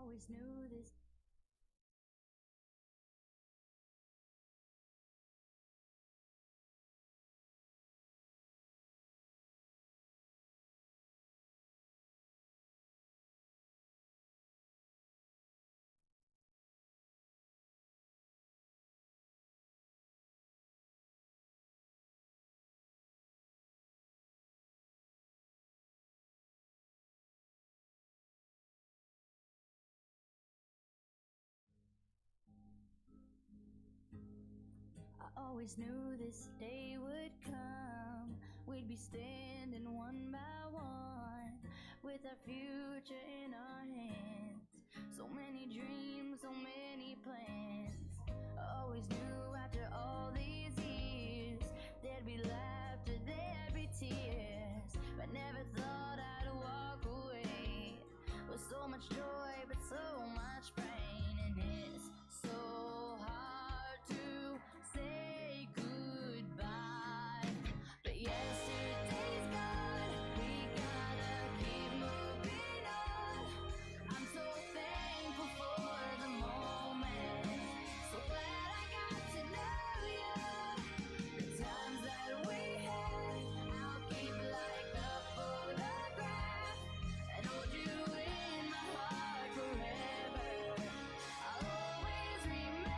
always knew this. I always knew this day would come. We'd be standing one by one with our future in our hands. So many dreams, so many plans. I always knew after all these years there'd be laughter, there'd be tears, but never thought I'd walk away with so much joy, but so much pain, and it's so hard to say goodbye. But yesterday's gone, we gotta keep moving on. I'm so thankful for the moment, so glad I got to know you. The times that we had, I'll keep like a photograph and hold you in my heart forever. I'll always remember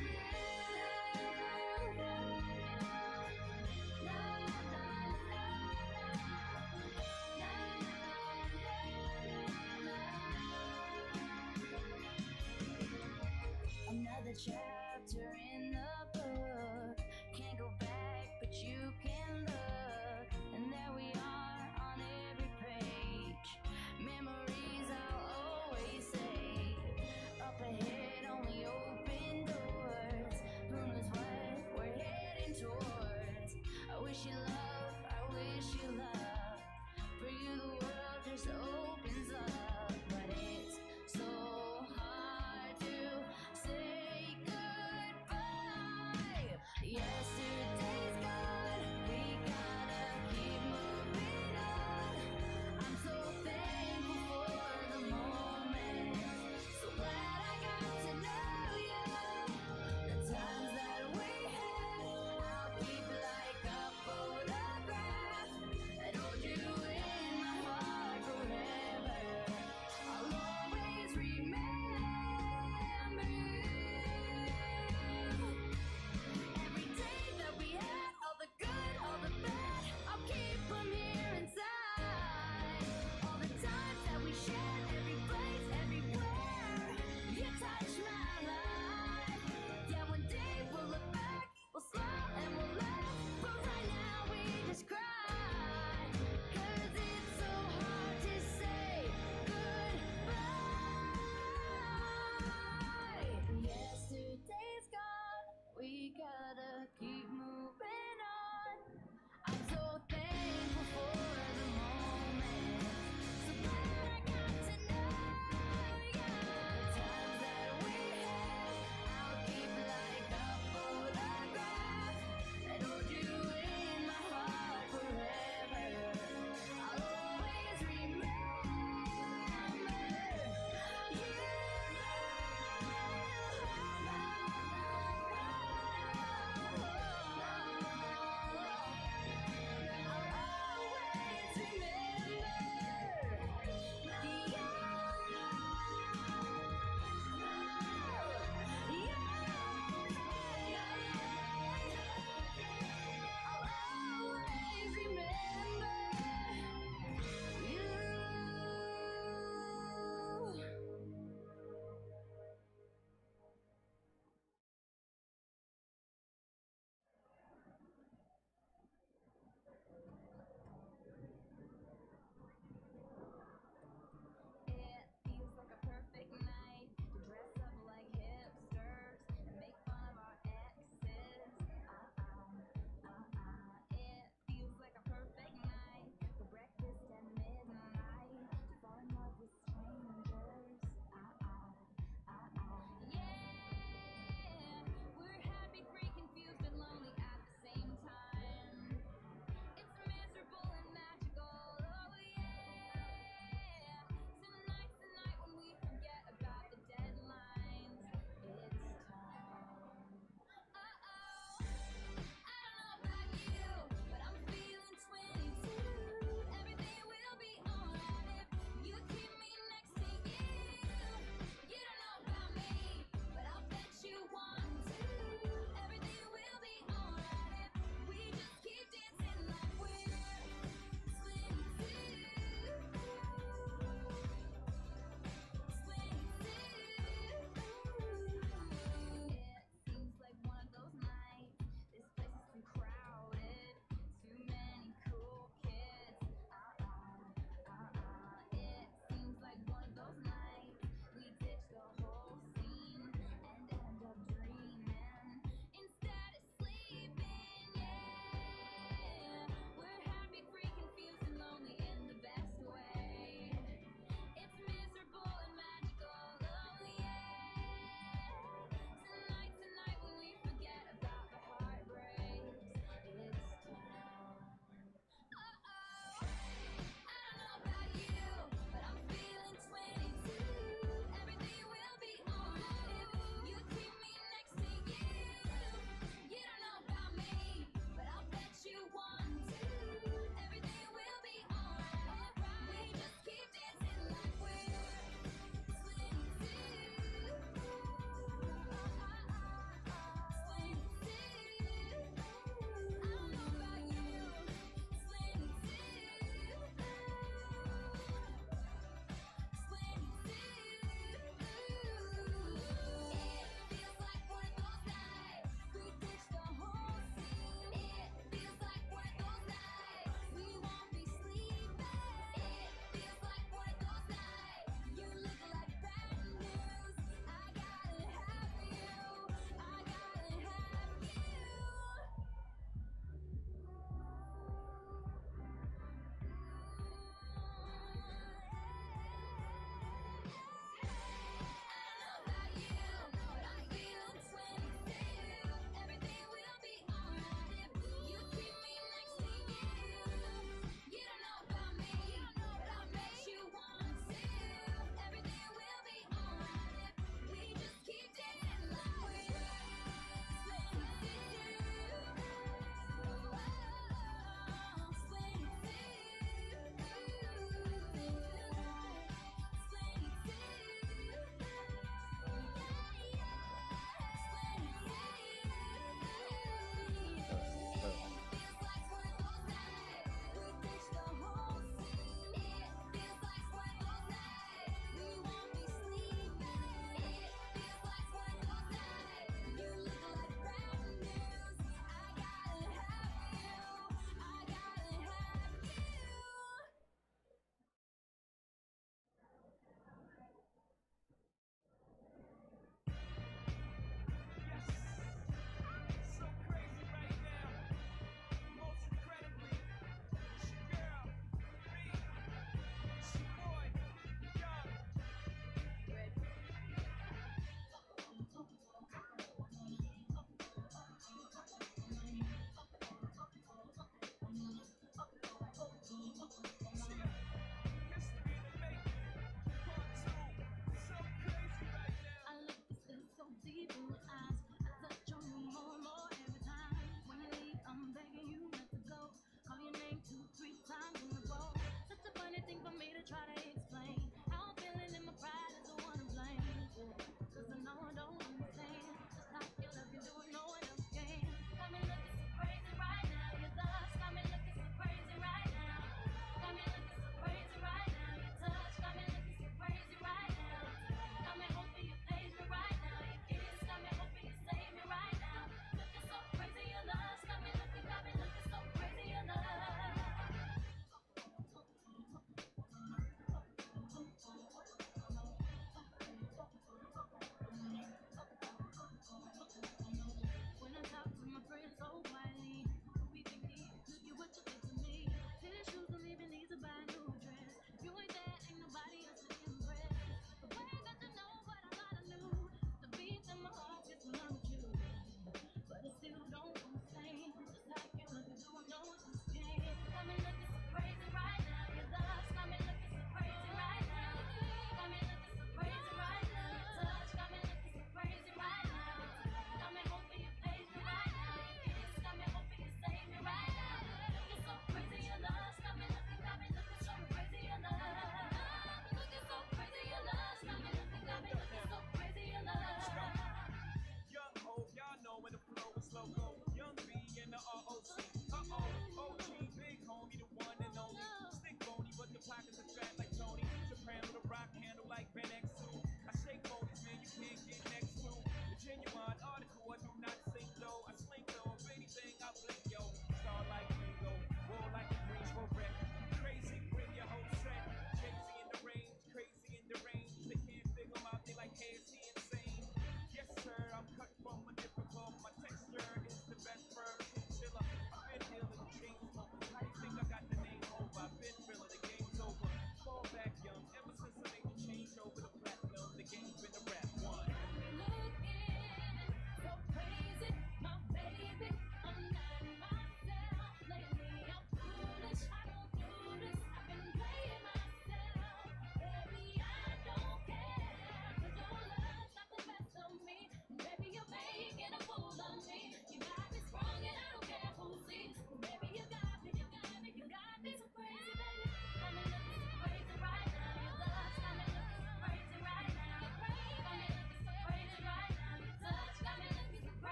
you. Another chapter in the book. Can't go back, but you can look. And there we are on every page. Memories I'll always save. Up ahead, only open doors. Who knows what we're heading towards? I wish you love, I wish you love. For you the world just opens up. But it's so hard to say goodbye.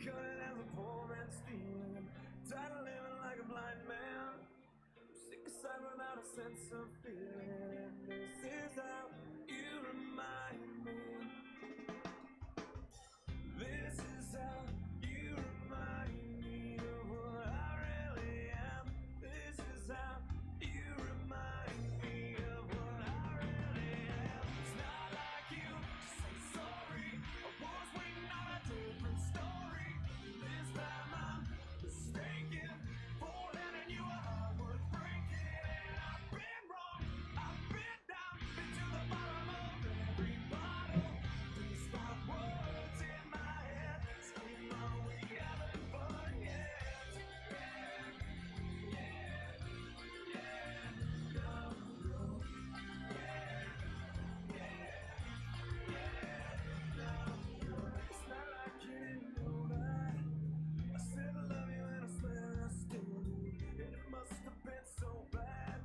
cut it as a poor man stealing. Tired of living like a blind man. Sick aside without a sense of feeling. This is how you remind me. This is how you remind me of what I really am. This is how you remind me of what I really am. It's not like you to say sorry. I was waiting on a different story. This time I'm mistaken for letting you a heart worth breaking. And I've been wrong. I've been down, been to the bottom of every bottle. These five words in my head scream, "Are we having fun yet?" Yeah, yeah, yeah, no, no, yeah, yeah, no, no. It's not like you didn't know that. I said I love you and I swear I still do. And it must have been so bad.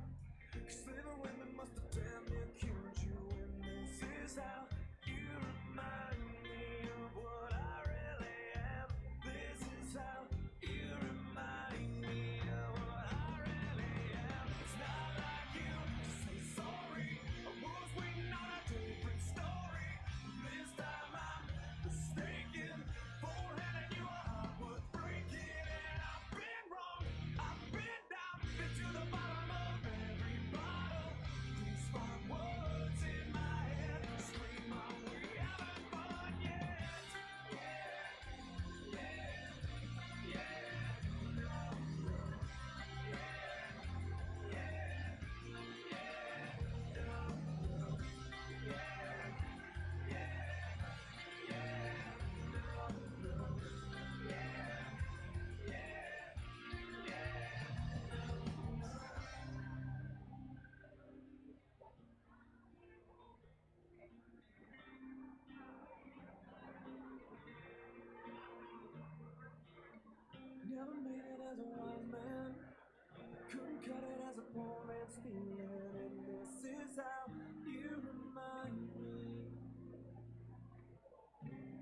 'Cause living with me must have damn near killed you. And this is how you remind me of what I really am. This is how you remind me of what I really am. It's not like you to say sorry. I was waiting on a different story. This time I'm mistaken for handing you a heart worth breaking. And I've been wrong. I've been down, been to the bottom of every bottle. These five words in my head scream, "Are we having fun yet?" Yeah, yeah, yeah, no, no, yeah, yeah, no, no, never made it as a wise man. Couldn't cut it as a poor man stealing. And this is how you remind me.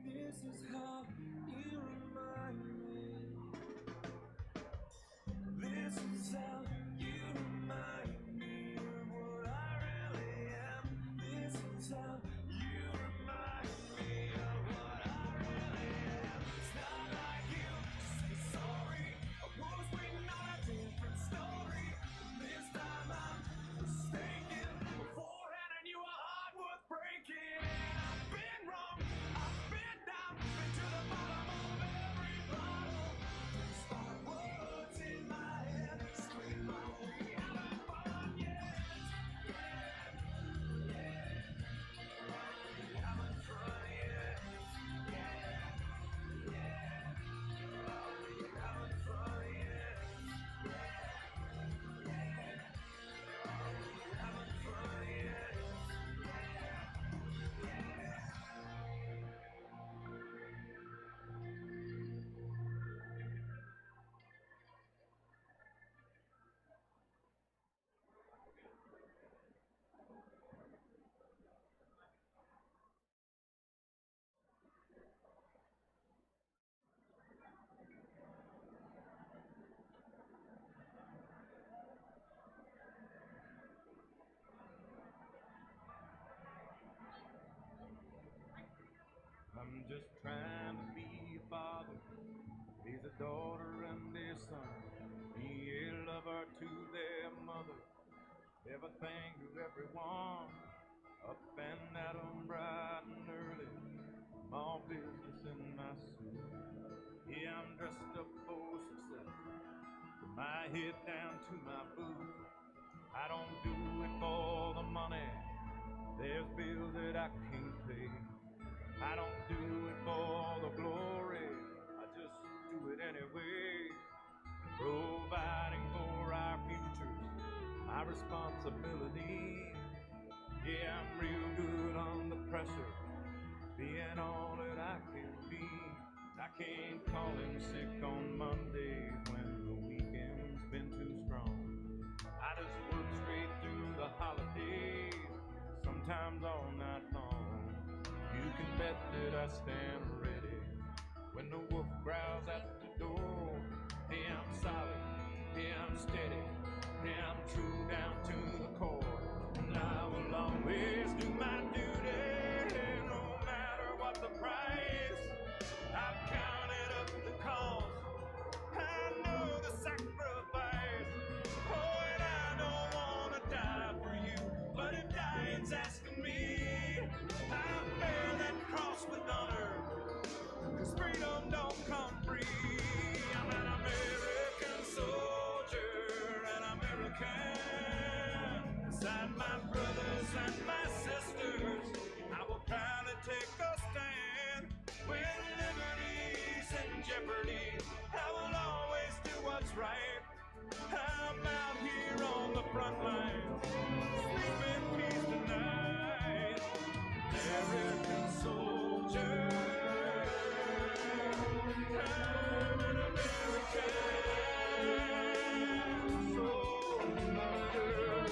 This is how you remind me. This is how you remind me of what I really am. This is how you remind me of what I really am. It's not like you to say sorry. I was waiting on a different story. This time I'm mistaken for handing you a heart worth breaking. And I've been wrong. I've been down, been to the bottom of every bottle. These five words in my head scream, "Are we having fun yet?" Yeah, yeah, are we having fun yet? Yeah, yeah, are we having fun yet? Yeah, yeah, are we having fun yet? I'm just trying to be a father, raise a daughter and a son, be a lover to their mother, everything to everyone, up and at 'em bright and early, all business in my suit. Yeah, I'm dressed up for success, from my head down to my boots. I don't do it for the money, there's bills that I can't pay. I don't do it for the glory, I just do it anyway. Providing for our futures, my responsibility. Yeah, I'm real good under pressure, being all that I can be. I can't call in sick on Mondays when the weekend's been too strong. I just work straight through the holidays, sometimes all night long. You can bet that I stand ready when the wolf growls at the door. Hey, I'm solid, hey, I'm steady, hey, I'm true down to the core. And I will always do my duty, no matter what the price. I've counted up the cost, I know the sacrifice. Oh, and I don't wanna die for you, but if dying's asking me, I'll bear that cross with honor, 'cause freedom don't come free. I'm an American soldier, an American. Beside my brothers and my sisters, I will proudly take a stand. When liberty's in jeopardy, I will always do what's right. I'm out here on the front lines, sleep in peace tonight. American soldier, I'm an American soldier.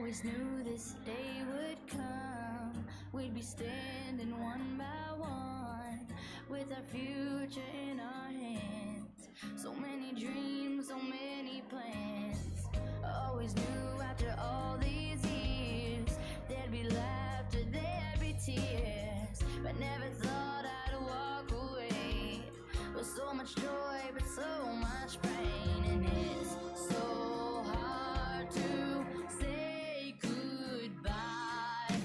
Always knew this day would come. We'd be standing one by one with our future in our hands. So many dreams, so many plans. Always knew after all these years there'd be laughter, there'd be tears, but never thought I'd walk away with so much joy but so much pain. And it's so hard to say goodbye,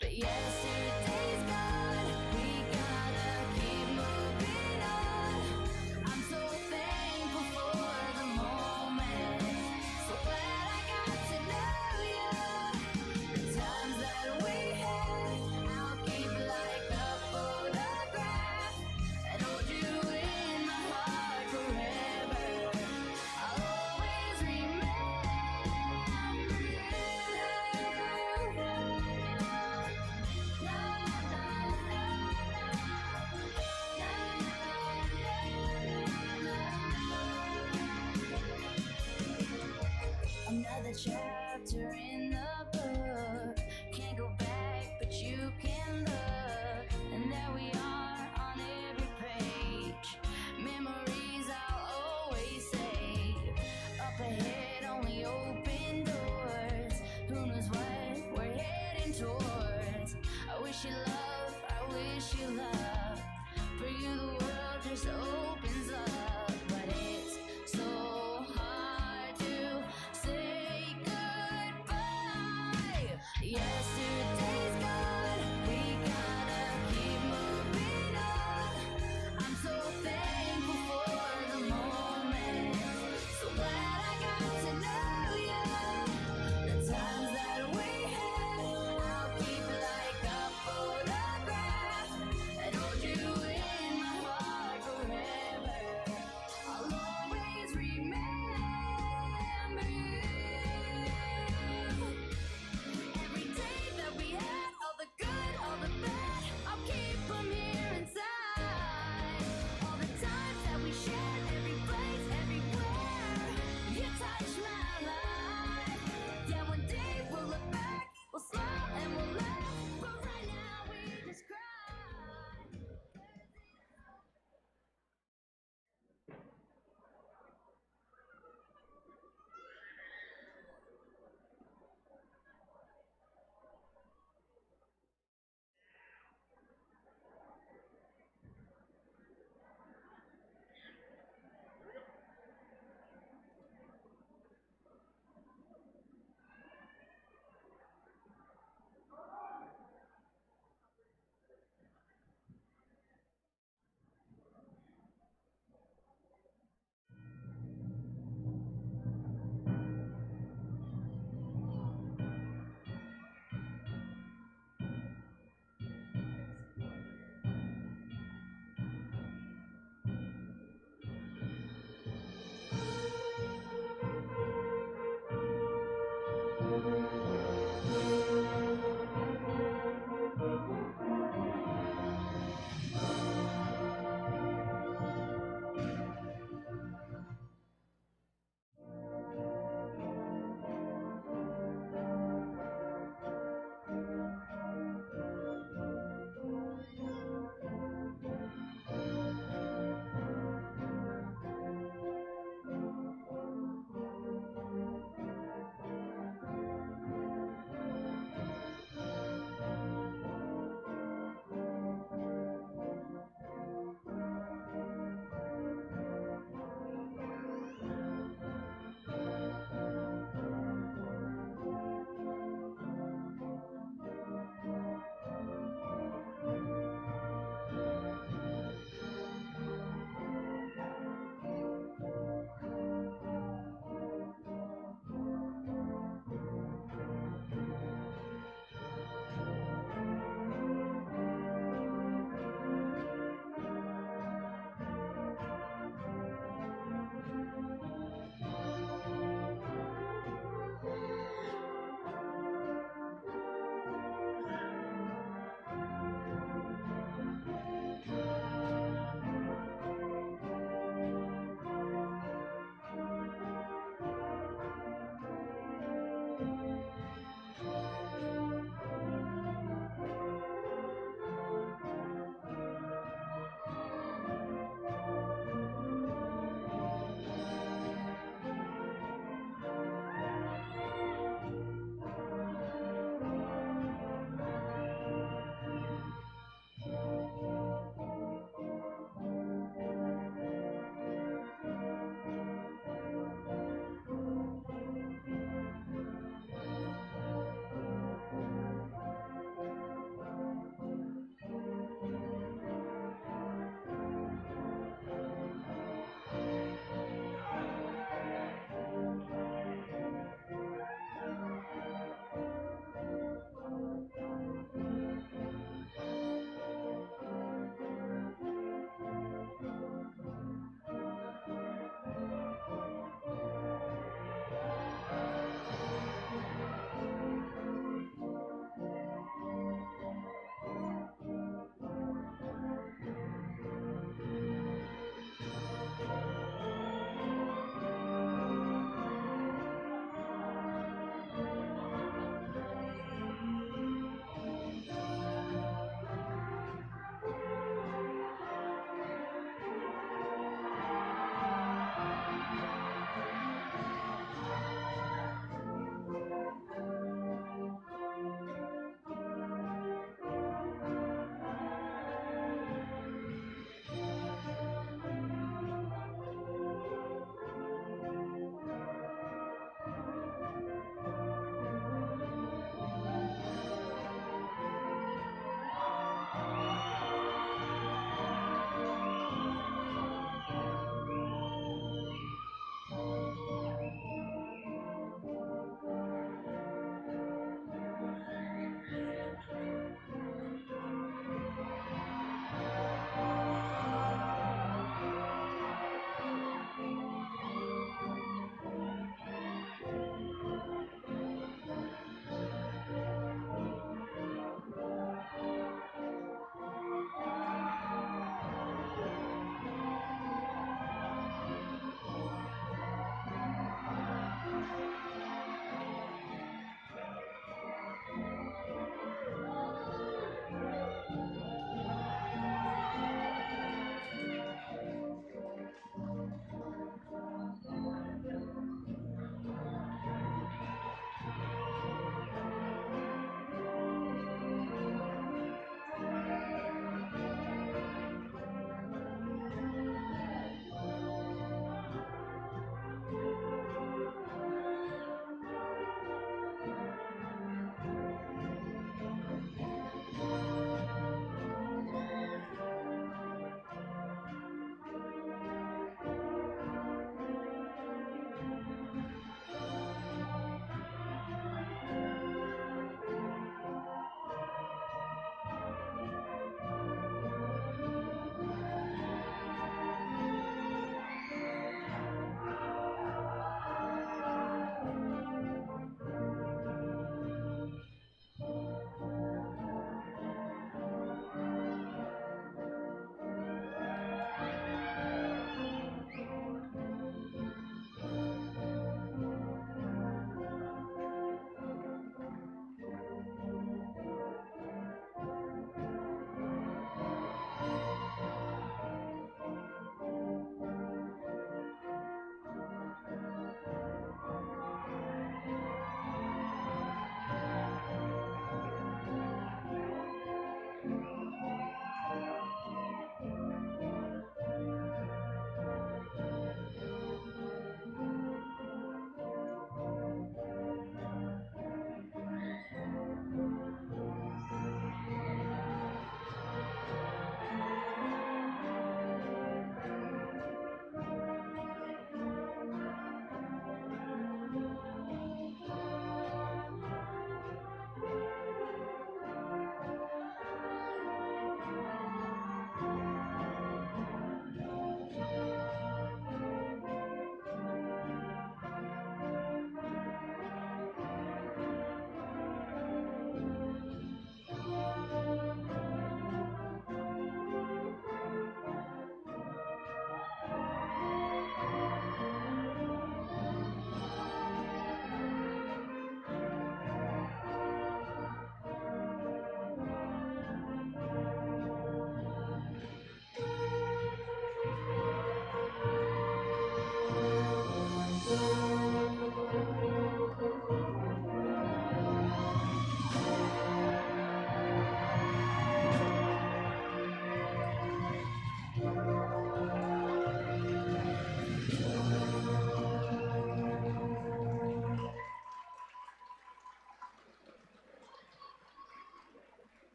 but yesterday's gone, we gotta keep moving on. I'm so thankful for the moment, so glad I got to know you. The times that we had, I'll keep like a photograph and hold you in my heart forever. I'll always remember you. Another chapter in the book. Can't go back, but you can look. And there we are on every page. Memories I'll always save. Up ahead, only open doors. Who knows what we're heading towards? I wish you love, I wish you love. For you, the world just opens up. But it's so hard to say goodbye. Yesterday's gone, we gotta keep moving on. I'm so thankful for the moment, so glad I got to know you. The times that we had, I'll keep like a photograph and hold you in my heart forever.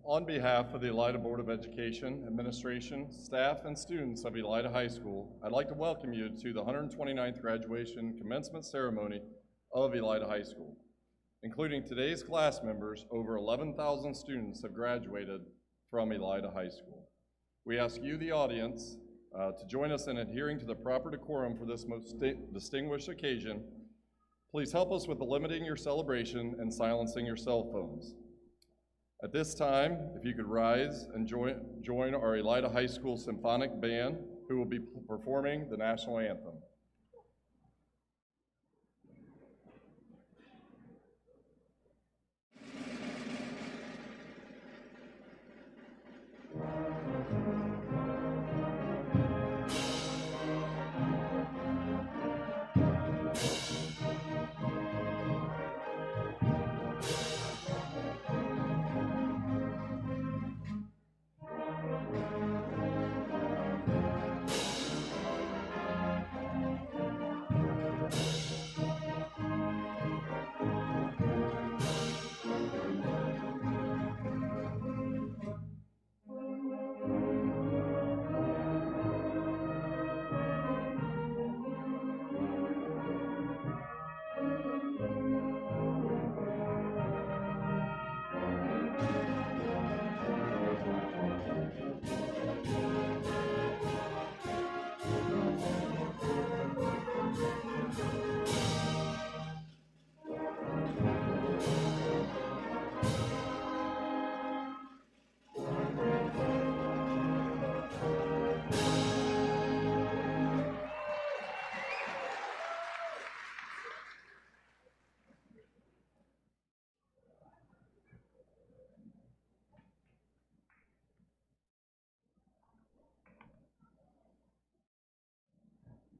On behalf of the Elida Board of Education, administration, staff, and students of Elida High School, I'd like to welcome you to the 129th graduation commencement ceremony of Elida High School. Including today's class members, over 11,000 students have graduated from Elida High School. We ask you, the audience, to join us in adhering to the proper decorum for this most distinguished occasion. Please help us with limiting your celebration and silencing your cell phones. At this time, if you could rise and join our Elida High School Symphonic Band, who will be performing the national anthem.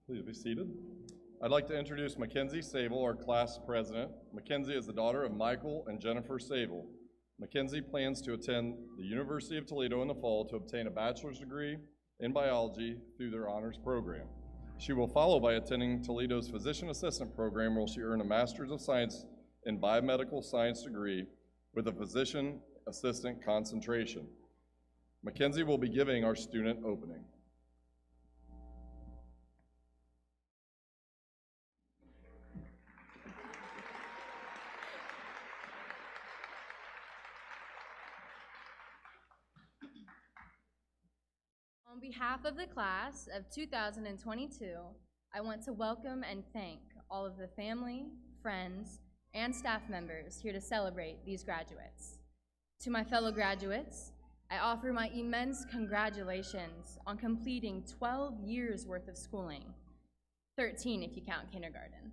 Please be seated. I'd like to introduce Mackenzie Sable, our class president. Mackenzie is the daughter of Michael and Jennifer Sable. Mackenzie plans to attend the University of Toledo in the fall to obtain a bachelor's degree in biology through their honors program. She will follow by attending Toledo's physician assistant program, where she earn a master's of science in biomedical science degree with a physician assistant concentration. Mackenzie will be giving our student opening. On behalf of the class of 2022, I want to welcome and thank all of the family, friends, and staff members here to celebrate these graduates. To my fellow graduates, I offer my immense congratulations on completing 12 years worth of schooling, 13 if you count kindergarten.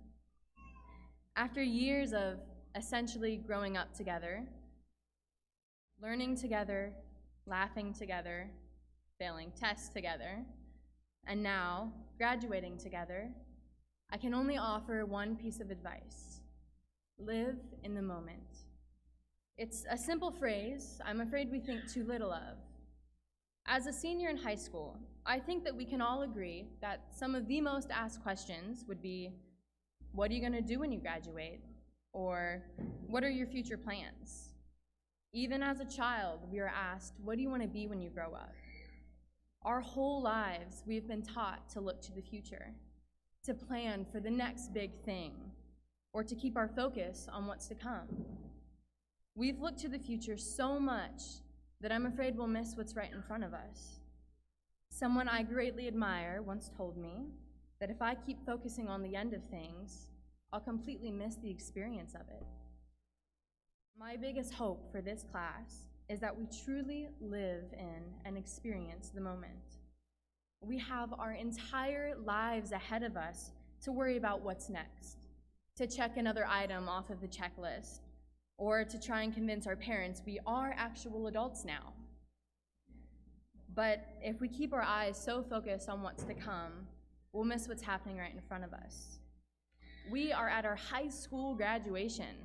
After years of essentially growing up together, learning together, laughing together, failing tests together, and now graduating together, I can only offer one piece of advice: live in the moment. It's a simple phrase I'm afraid we think too little of. As a senior in high school, I think that we can all agree that some of the most asked questions would be, what are you gonna do when you graduate? Or what are your future plans? Even as a child, we are asked, what do you wanna be when you grow up? Our whole lives, we've been taught to look to the future, to plan for the next big thing, or to keep our focus on what's to come. We've looked to the future so much that I'm afraid we'll miss what's right in front of us. Someone I greatly admire once told me that if I keep focusing on the end of things, I'll completely miss the experience of it. My biggest hope for this class is that we truly live in and experience the moment. We have our entire lives ahead of us to worry about what's next, to check another item off of the checklist, or to try and convince our parents we are actual adults now. But if we keep our eyes so focused on what's to come, we'll miss what's happening right in front of us. We are at our high school graduation,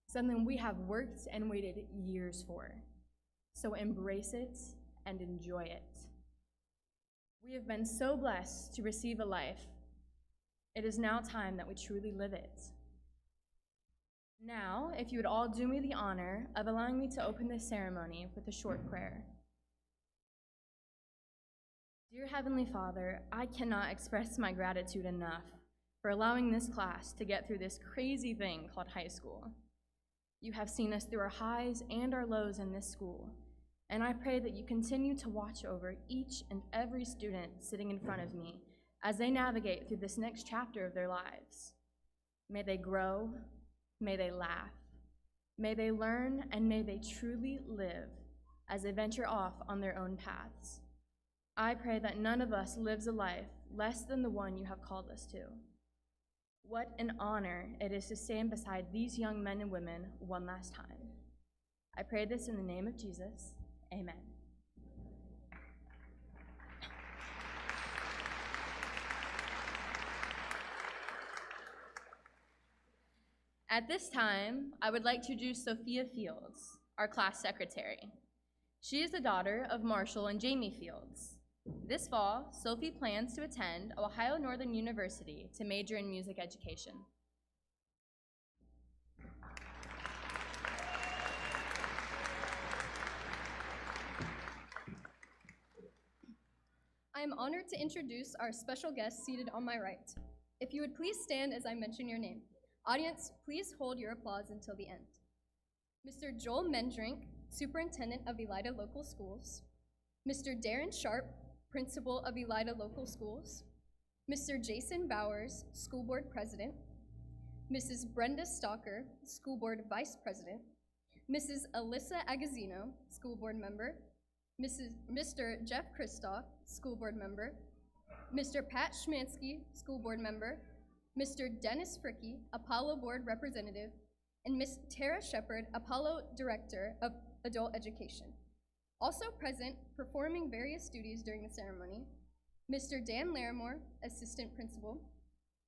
something we have worked and waited years for. So embrace it and enjoy it. We have been so blessed to receive a life. It is now time that we truly live it. Now, if you would all do me the honor of allowing me to open this ceremony with a short prayer. Dear Heavenly Father, I cannot express my gratitude enough for allowing this class to get through this crazy thing called high school. You have seen us through our highs and our lows in this school, and I pray that you continue to watch over each and every student sitting in front of me as they navigate through this next chapter of their lives. May they grow, may they laugh, may they learn, and may they truly live as they venture off on their own paths. I pray that none of us lives a life less than the one you have called us to. What an honor it is to stand beside these young men and women one last time. I pray this in the name of Jesus. Amen. At this time, I would like to introduce Sophia Fields, our class secretary. She is the daughter of Marshall and Jamie Fields. This fall, Sophie plans to attend Ohio Northern University to major in music education. I am honored to introduce our special guest seated on my right. If you would please stand as I mention your name. Audience, please hold your applause until the end. Mr. Joel Mendrink, Superintendent of Elida Local Schools. Mr. Darren Sharp, Principal of Elida Local Schools. Mr. Jason Bowers, School Board President. Mrs. Brenda Stalker, School Board Vice President. Mrs. Alyssa Agazzino, School Board Member. Mr. Jeff Kristoff, School Board Member. Mr. Pat Schmansky, School Board Member. Mr. Dennis Fricky, Apollo Board Representative. And Ms. Tara Shepard, Apollo Director of Adult Education. Also present, performing various duties during the ceremony, Mr. Dan Larimore, Assistant Principal,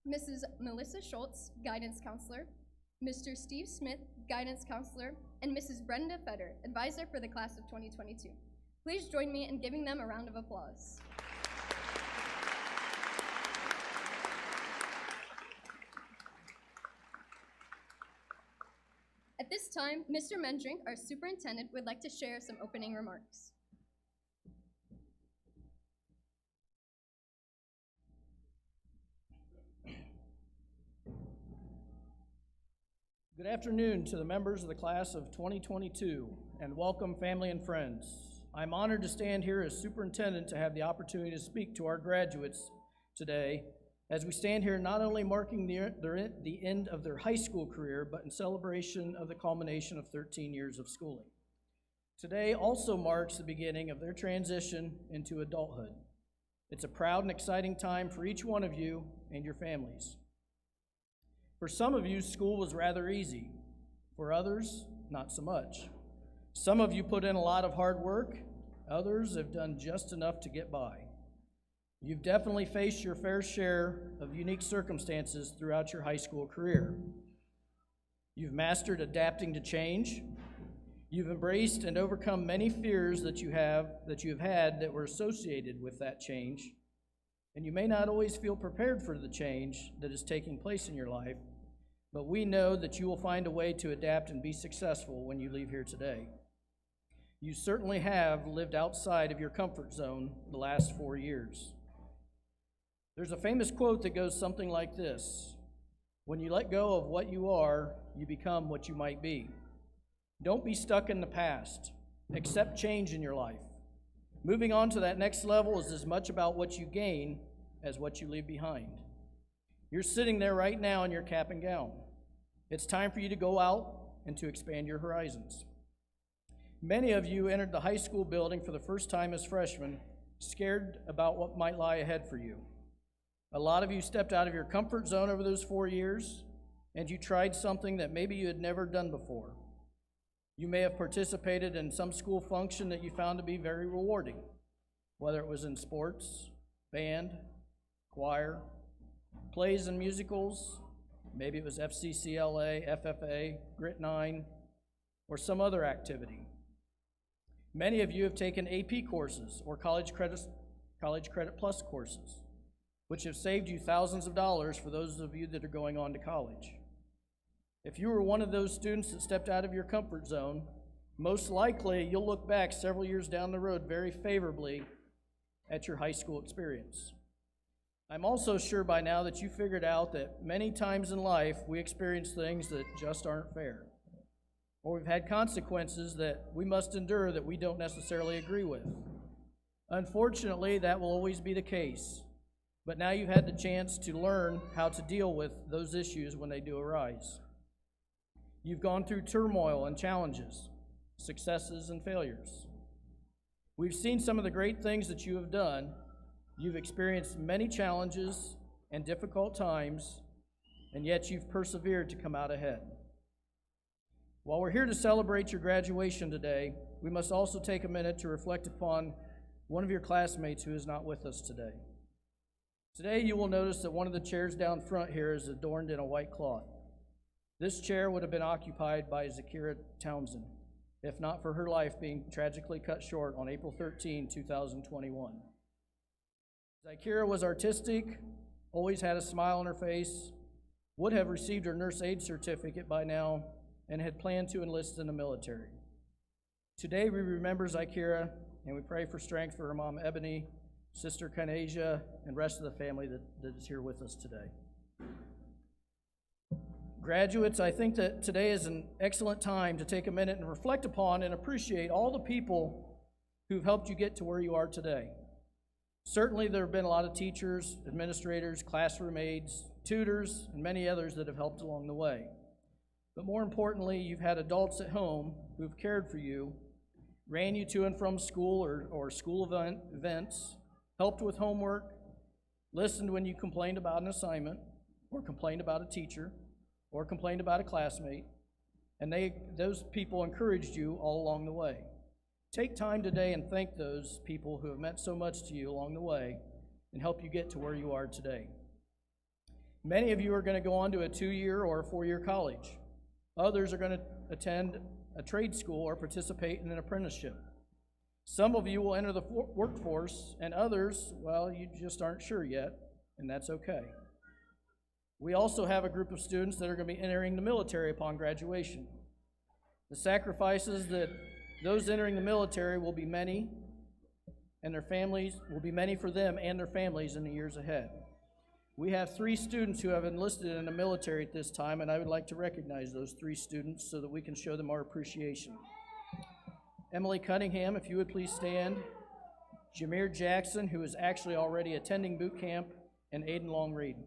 Mrs. Melissa Schultz, Guidance Counselor, Mr. Steve Smith, Guidance Counselor, and Mrs. Brenda Fetter, Advisor for the Class of 2022. Please join me in giving them a round of applause. At this time, Mr. Mendrink, our superintendent, would like to share some opening remarks. Good afternoon to the members of the class of 2022, and welcome family and friends. I'm honored to stand here as superintendent to have the opportunity to speak to our graduates today as we stand here not only marking the end of their high school career, but in celebration of the culmination of 13 years of schooling. Today also marks the beginning of their transition into adulthood. It's a proud and exciting time for each one of you and your families. For some of you, school was rather easy. For others, not so much. Some of you put in a lot of hard work. Others have done just enough to get by. You've definitely faced your fair share of unique circumstances throughout your high school career. You've mastered adapting to change. You've embraced and overcome many fears that you have had that were associated with that change. And you may not always feel prepared for the change that is taking place in your life, but we know that you will find a way to adapt and be successful when you leave here today. You certainly have lived outside of your comfort zone the last 4 years. There's a famous quote that goes something like this: when you let go of what you are, you become what you might be. Don't be stuck in the past. Accept change in your life. Moving on to that next level is as much about what you gain as what you leave behind. You're sitting there right now in your cap and gown. It's time for you to go out and to expand your horizons. Many of you entered the high school building for the first time as freshmen, scared about what might lie ahead for you. A lot of you stepped out of your comfort zone over those 4 years, and you tried something that maybe you had never done before. You may have participated in some school function that you found to be very rewarding, whether it was in sports, band, choir, plays and musicals, maybe it was FCCLA, FFA, Grit 9, or some other activity. Many of you have taken AP courses or College Credit Plus courses, which have saved you thousands of dollars for those of you that are going on to college. If you were one of those students that stepped out of your comfort zone, most likely you'll look back several years down the road very favorably at your high school experience. I'm also sure by now that you figured out that many times in life we experience things that just aren't fair, or we've had consequences that we must endure that we don't necessarily agree with. Unfortunately, that will always be the case, but now you've had the chance to learn how to deal with those issues when they do arise. You've gone through turmoil and challenges, successes and failures. We've seen some of the great things that you have done. You've experienced many challenges and difficult times, and yet you've persevered to come out ahead. While we're here to celebrate your graduation today, we must also take a minute to reflect upon one of your classmates who is not with us today. Today you will notice that one of the chairs down front here is adorned in a white cloth. This chair would have been occupied by Zakira Townsend, if not for her life being tragically cut short on April 13, 2021. Zakira was artistic, always had a smile on her face, would have received her nurse aid certificate by now, and had planned to enlist in the military. Today we remember Zakira, and we pray for strength for her mom Ebony, sister Kanasia, and rest of the family that is here with us today. Graduates, I think that today is an excellent time to take a minute and reflect upon and appreciate all the people who've helped you get to where you are today. Certainly there have been a lot of teachers, administrators, classroom aides, tutors, and many others that have helped along the way. But more importantly, you've had adults at home who've cared for you, ran you to and from school or school events, helped with homework, listened when you complained about an assignment, or complained about a teacher, or complained about a classmate, and those people encouraged you all along the way. Take time today and thank those people who have meant so much to you along the way and help you get to where you are today. Many of you are going to go on to a 2-year or a 4-year college. Others are going to attend a trade school or participate in an apprenticeship. Some of you will enter the workforce, and others, well, you just aren't sure yet, and that's okay. We also have a group of students that are going to be entering the military upon graduation. The sacrifices that those entering the military will be many, and their families will be many for them and their families in the years ahead. We have 3 students who have enlisted in the military at this time, and I would like to recognize those 3 students so that we can show them our appreciation. Emily Cunningham, if you would please stand. Jameer Jackson, who is actually already attending boot camp, and Aiden Longreed.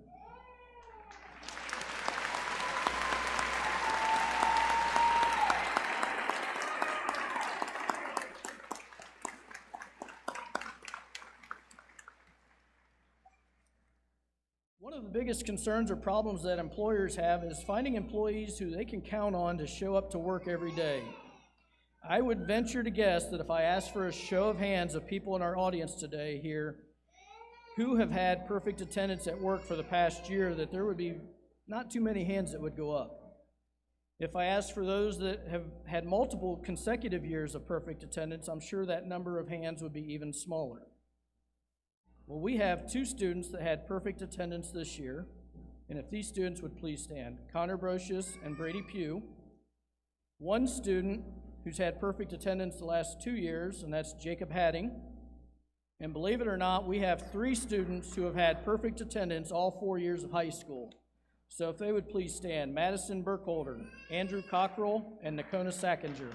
One of the biggest concerns or problems that employers have is finding employees who they can count on to show up to work every day. I would venture to guess that if I asked for a show of hands of people in our audience today here who have had perfect attendance at work for the past year, that there would be not too many hands that would go up. If I asked for those that have had multiple consecutive years of perfect attendance, I'm sure that number of hands would be even smaller. Well, we have 2 students that had perfect attendance this year, and if these students would please stand, Connor Brocious and Brady Pugh. 1 student who's had perfect attendance the last 2 years, and that's Jacob Hadding. And believe it or not, we have 3 students who have had perfect attendance all 4 years of high school. So if they would please stand, Madison Burkholder, Andrew Cockrell, and Nakona Sackinger.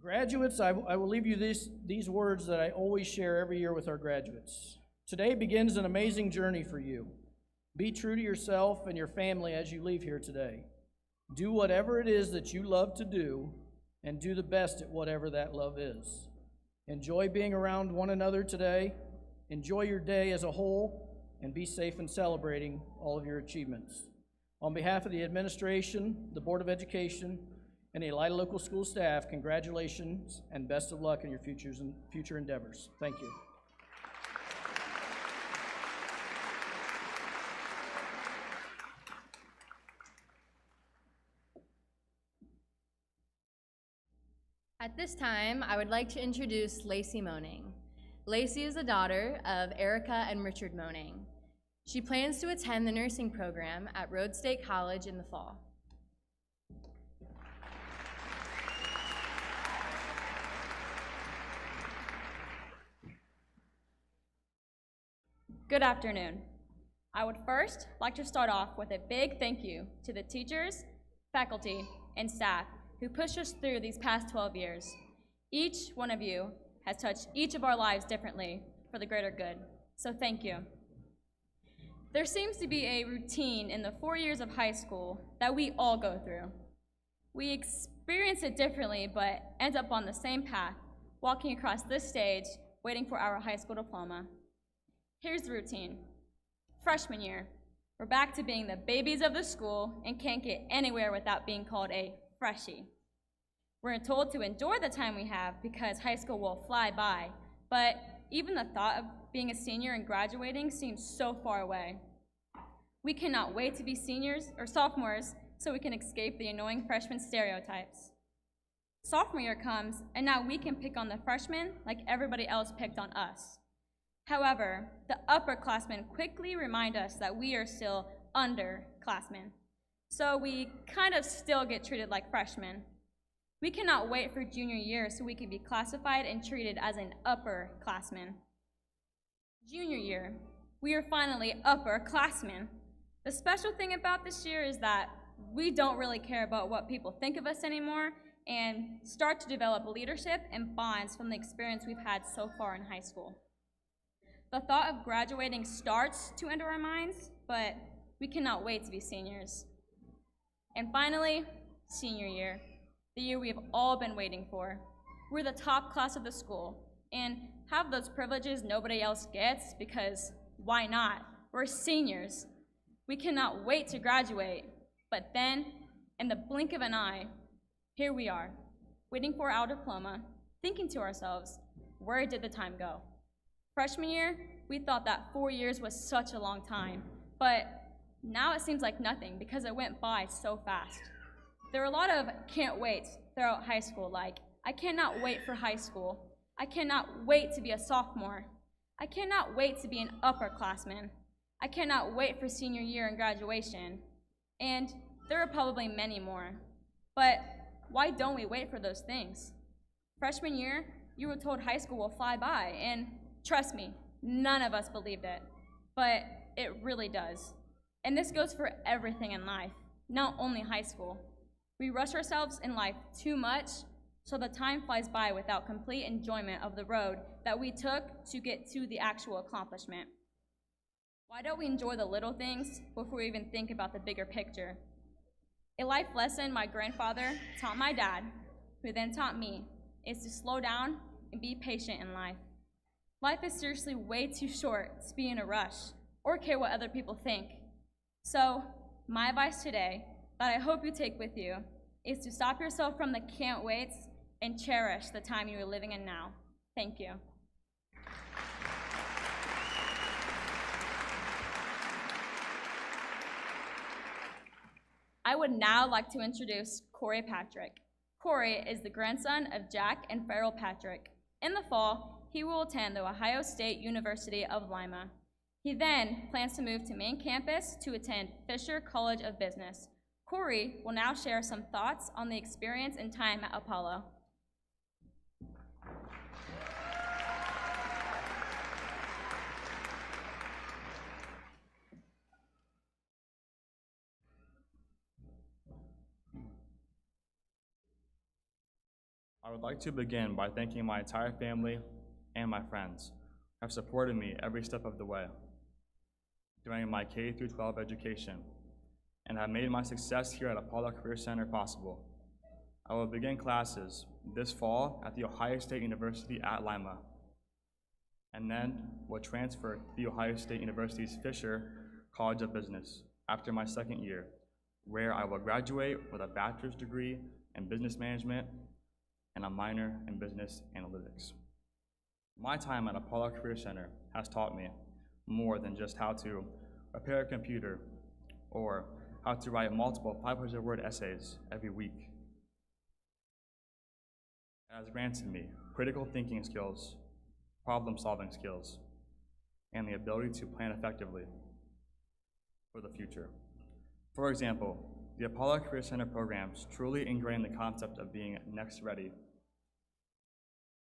Graduates, I will leave you these words that I always share every year with our graduates. Today begins an amazing journey for you. Be true to yourself and your family as you leave here today. Do whatever it is that you love to do, and do the best at whatever that love is. Enjoy being around one another today. Enjoy your day as a whole, and be safe in celebrating all of your achievements. On behalf of the administration, the Board of Education, and the Elida Local School staff, congratulations and best of luck in your future endeavors. Thank you. At this time, I would like to introduce Lacey Moaning. Lacey is the daughter of Erica and Richard Moaning. She plans to attend the nursing program at Rhodes State College in the fall. Good afternoon. I would first like to start off with a big thank you to the teachers, faculty, and staff who pushed us through these past 12 years. Each one of you has touched each of our lives differently for the greater good, so thank you. There seems to be a routine in the 4 years of high school that we all go through. We experience it differently, but end up on the same path, walking across this stage, waiting for our high school diploma. Here's the routine. Freshman year, we're back to being the babies of the school and can't get anywhere without being called a freshie. We're told to enjoy the time we have because high school will fly by, but even the thought of being a senior and graduating seems so far away. We cannot wait to be seniors or sophomores so we can escape the annoying freshman stereotypes. Sophomore year comes, and now we can pick on the freshmen like everybody else picked on us. However, the upperclassmen quickly remind us that we are still underclassmen, so we kind of still get treated like freshmen. We cannot wait for junior year so we can be classified and treated as an upperclassman. Junior year, we are finally upperclassmen. The special thing about this year is that we don't really care about what people think of us anymore and start to develop leadership and bonds from the experience we've had so far in high school. The thought of graduating starts to enter our minds, but we cannot wait to be seniors. And finally, senior year, the year we have all been waiting for. We're the top class of the school and have those privileges nobody else gets because why not? We're seniors. We cannot wait to graduate, but then, in the blink of an eye, here we are, waiting for our diploma, thinking to ourselves, where did the time go? Freshman year, we thought that 4 years was such a long time, but now it seems like nothing because it went by so fast. There are a lot of can't waits throughout high school, like, I cannot wait for high school. I cannot wait to be a sophomore. I cannot wait to be an upperclassman. I cannot wait for senior year and graduation. And there are probably many more. But why don't we wait for those things? Freshman year, you were told high school will fly by, and trust me, none of us believed it. But it really does. And this goes for everything in life, not only high school. We rush ourselves in life too much, so the time flies by without complete enjoyment of the road that we took to get to the actual accomplishment. Why don't we enjoy the little things before we even think about the bigger picture? A life lesson my grandfather taught my dad, who then taught me, is to slow down and be patient in life. Life is seriously way too short to be in a rush or care what other people think. So, my advice today, that I hope you take with you, is to stop yourself from the can't waits and cherish the time you are living in now. Thank you. I would now like to introduce Corey Patrick. Corey is the grandson of Jack and Farrell Patrick. In the fall, he will attend the Ohio State University of Lima. He then plans to move to main campus to attend Fisher College of Business. Corey will now share some thoughts on the experience and time at Apollo. I would like to begin by thanking my entire family and my friends who have supported me every step of the way during my K-12 education and have made my success here at Apollo Career Center possible. I will begin classes this fall at The Ohio State University at Lima, and then will transfer to The Ohio State University's Fisher College of Business after my second year, where I will graduate with a bachelor's degree in business management and a minor in business analytics. My time at Apollo Career Center has taught me more than just how to repair a computer or how to write multiple 500-word essays every week. It has granted me critical thinking skills, problem-solving skills, and the ability to plan effectively for the future. For example, the Apollo Career Center programs truly ingrain the concept of being next ready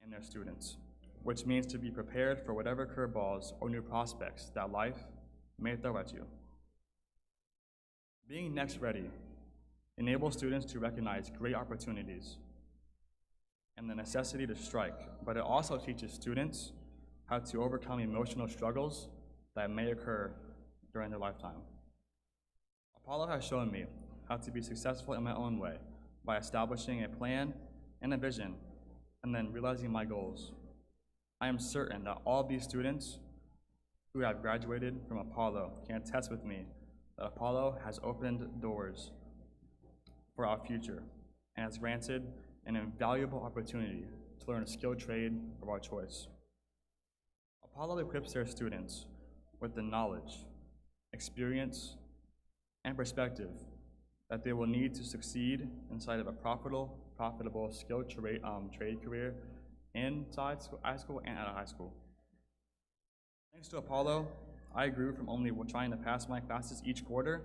in their students, which means to be prepared for whatever curveballs or new prospects that life may throw at you. Being next ready enables students to recognize great opportunities and the necessity to strike, but it also teaches students how to overcome emotional struggles that may occur during their lifetime. Apollo has shown me how to be successful in my own way by establishing a plan and a vision and then realizing my goals. I am certain that all these students who have graduated from Apollo can attest with me that Apollo has opened doors for our future and has granted an invaluable opportunity to learn a skilled trade of our choice. Apollo equips their students with the knowledge, experience, and perspective that they will need to succeed inside of a profitable skilled trade career inside high school and out of high school. Thanks to Apollo, I grew from only trying to pass my classes each quarter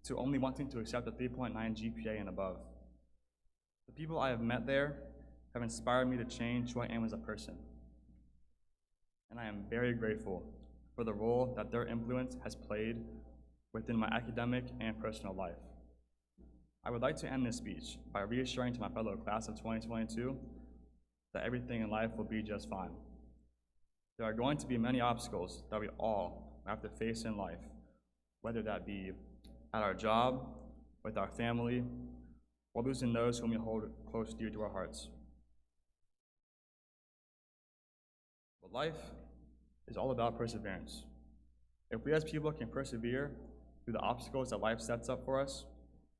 to only wanting to accept a 3.9 GPA and above. The people I have met there have inspired me to change who I am as a person. And I am very grateful for the role that their influence has played within my academic and personal life. I would like to end this speech by reassuring to my fellow class of 2022 that everything in life will be just fine. There are going to be many obstacles that we all have to face in life, whether that be at our job, with our family, or losing those whom we hold close dear to our hearts. But life is all about perseverance. If we as people can persevere through the obstacles that life sets up for us,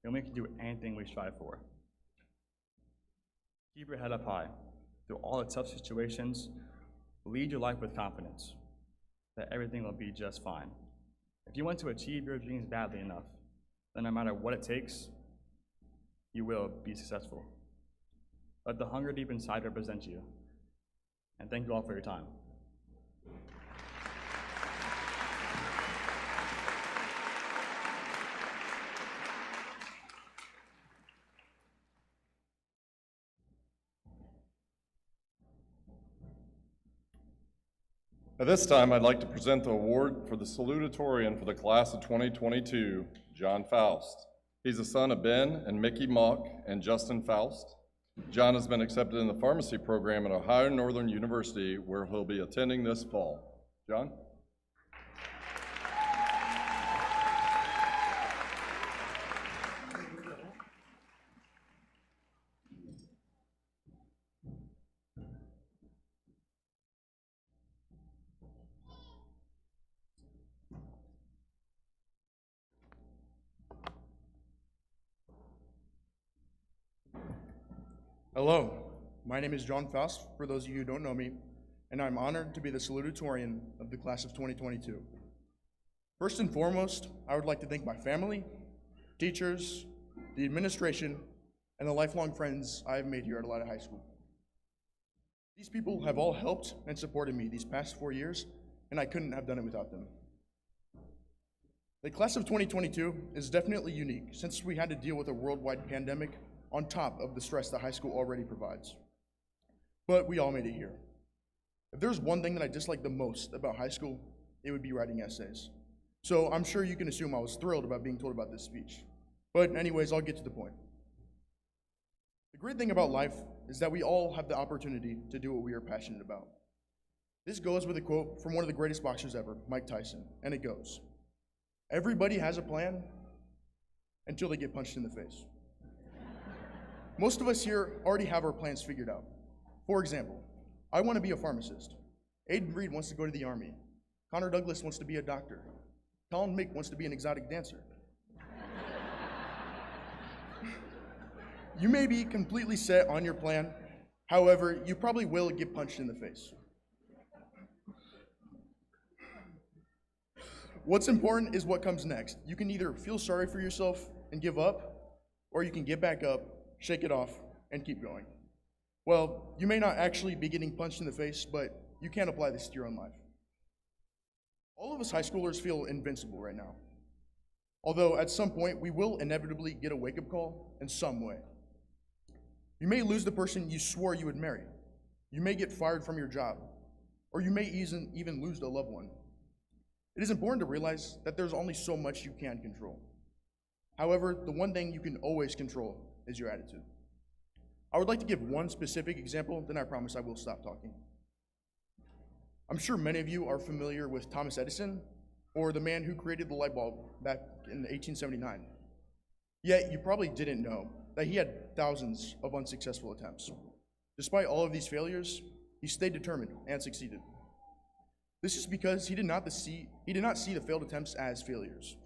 then we can do anything we strive for. Keep your head up high through all the tough situations. Lead your life with confidence that everything will be just fine. If you want to achieve your dreams badly enough, then no matter what it takes, you will be successful. Let the hunger deep inside represent you. And thank you all for your time. At this time, I'd like to present the award for the salutatorian for the class of 2022, John Faust. He's the son of Ben and Mickey Mock and Justin Faust. John has been accepted in the pharmacy program at Ohio Northern University, where he'll be attending this fall. John? Hello, my name is John Faust, for those of you who don't know me, and I'm honored to be the salutatorian of the class of 2022. First and foremost, I would like to thank my family, teachers, the administration, and the lifelong friends I have made here at Elida High School. These people have all helped and supported me these past 4 years, and I couldn't have done it without them. The class of 2022 is definitely unique since we had to deal with a worldwide pandemic on top of the stress that high school already provides. But we all made it here. If there's one thing that I dislike the most about high school, it would be writing essays. So I'm sure you can assume I was thrilled about being told about this speech. But anyways, I'll get to the point. The great thing about life is that we all have the opportunity to do what we are passionate about. This goes with a quote from one of the greatest boxers ever, Mike Tyson, and it goes, "Everybody has a plan until they get punched in the face." Most of us here already have our plans figured out. For example, I want to be a pharmacist. Aiden Reed wants to go to the Army. Connor Douglas wants to be a doctor. Colin Mick wants to be an exotic dancer. You may be completely set on your plan, however, you probably will get punched in the face. What's important is what comes next. You can either feel sorry for yourself and give up, or you can get back up, shake it off, and keep going. Well, you may not actually be getting punched in the face, but you can apply this to your own life. All of us high schoolers feel invincible right now. Although at some point, we will inevitably get a wake-up call in some way. You may lose the person you swore you would marry. You may get fired from your job, or you may even lose a loved one. It is important to realize that there's only so much you can control. However, the one thing you can always control is your attitude. I would like to give one specific example, then I promise I will stop talking. I'm sure many of you are familiar with Thomas Edison, or the man who created the light bulb back in 1879. Yet, you probably didn't know that he had thousands of unsuccessful attempts. Despite all of these failures, he stayed determined and succeeded. This is because he did not see the failed attempts as failures.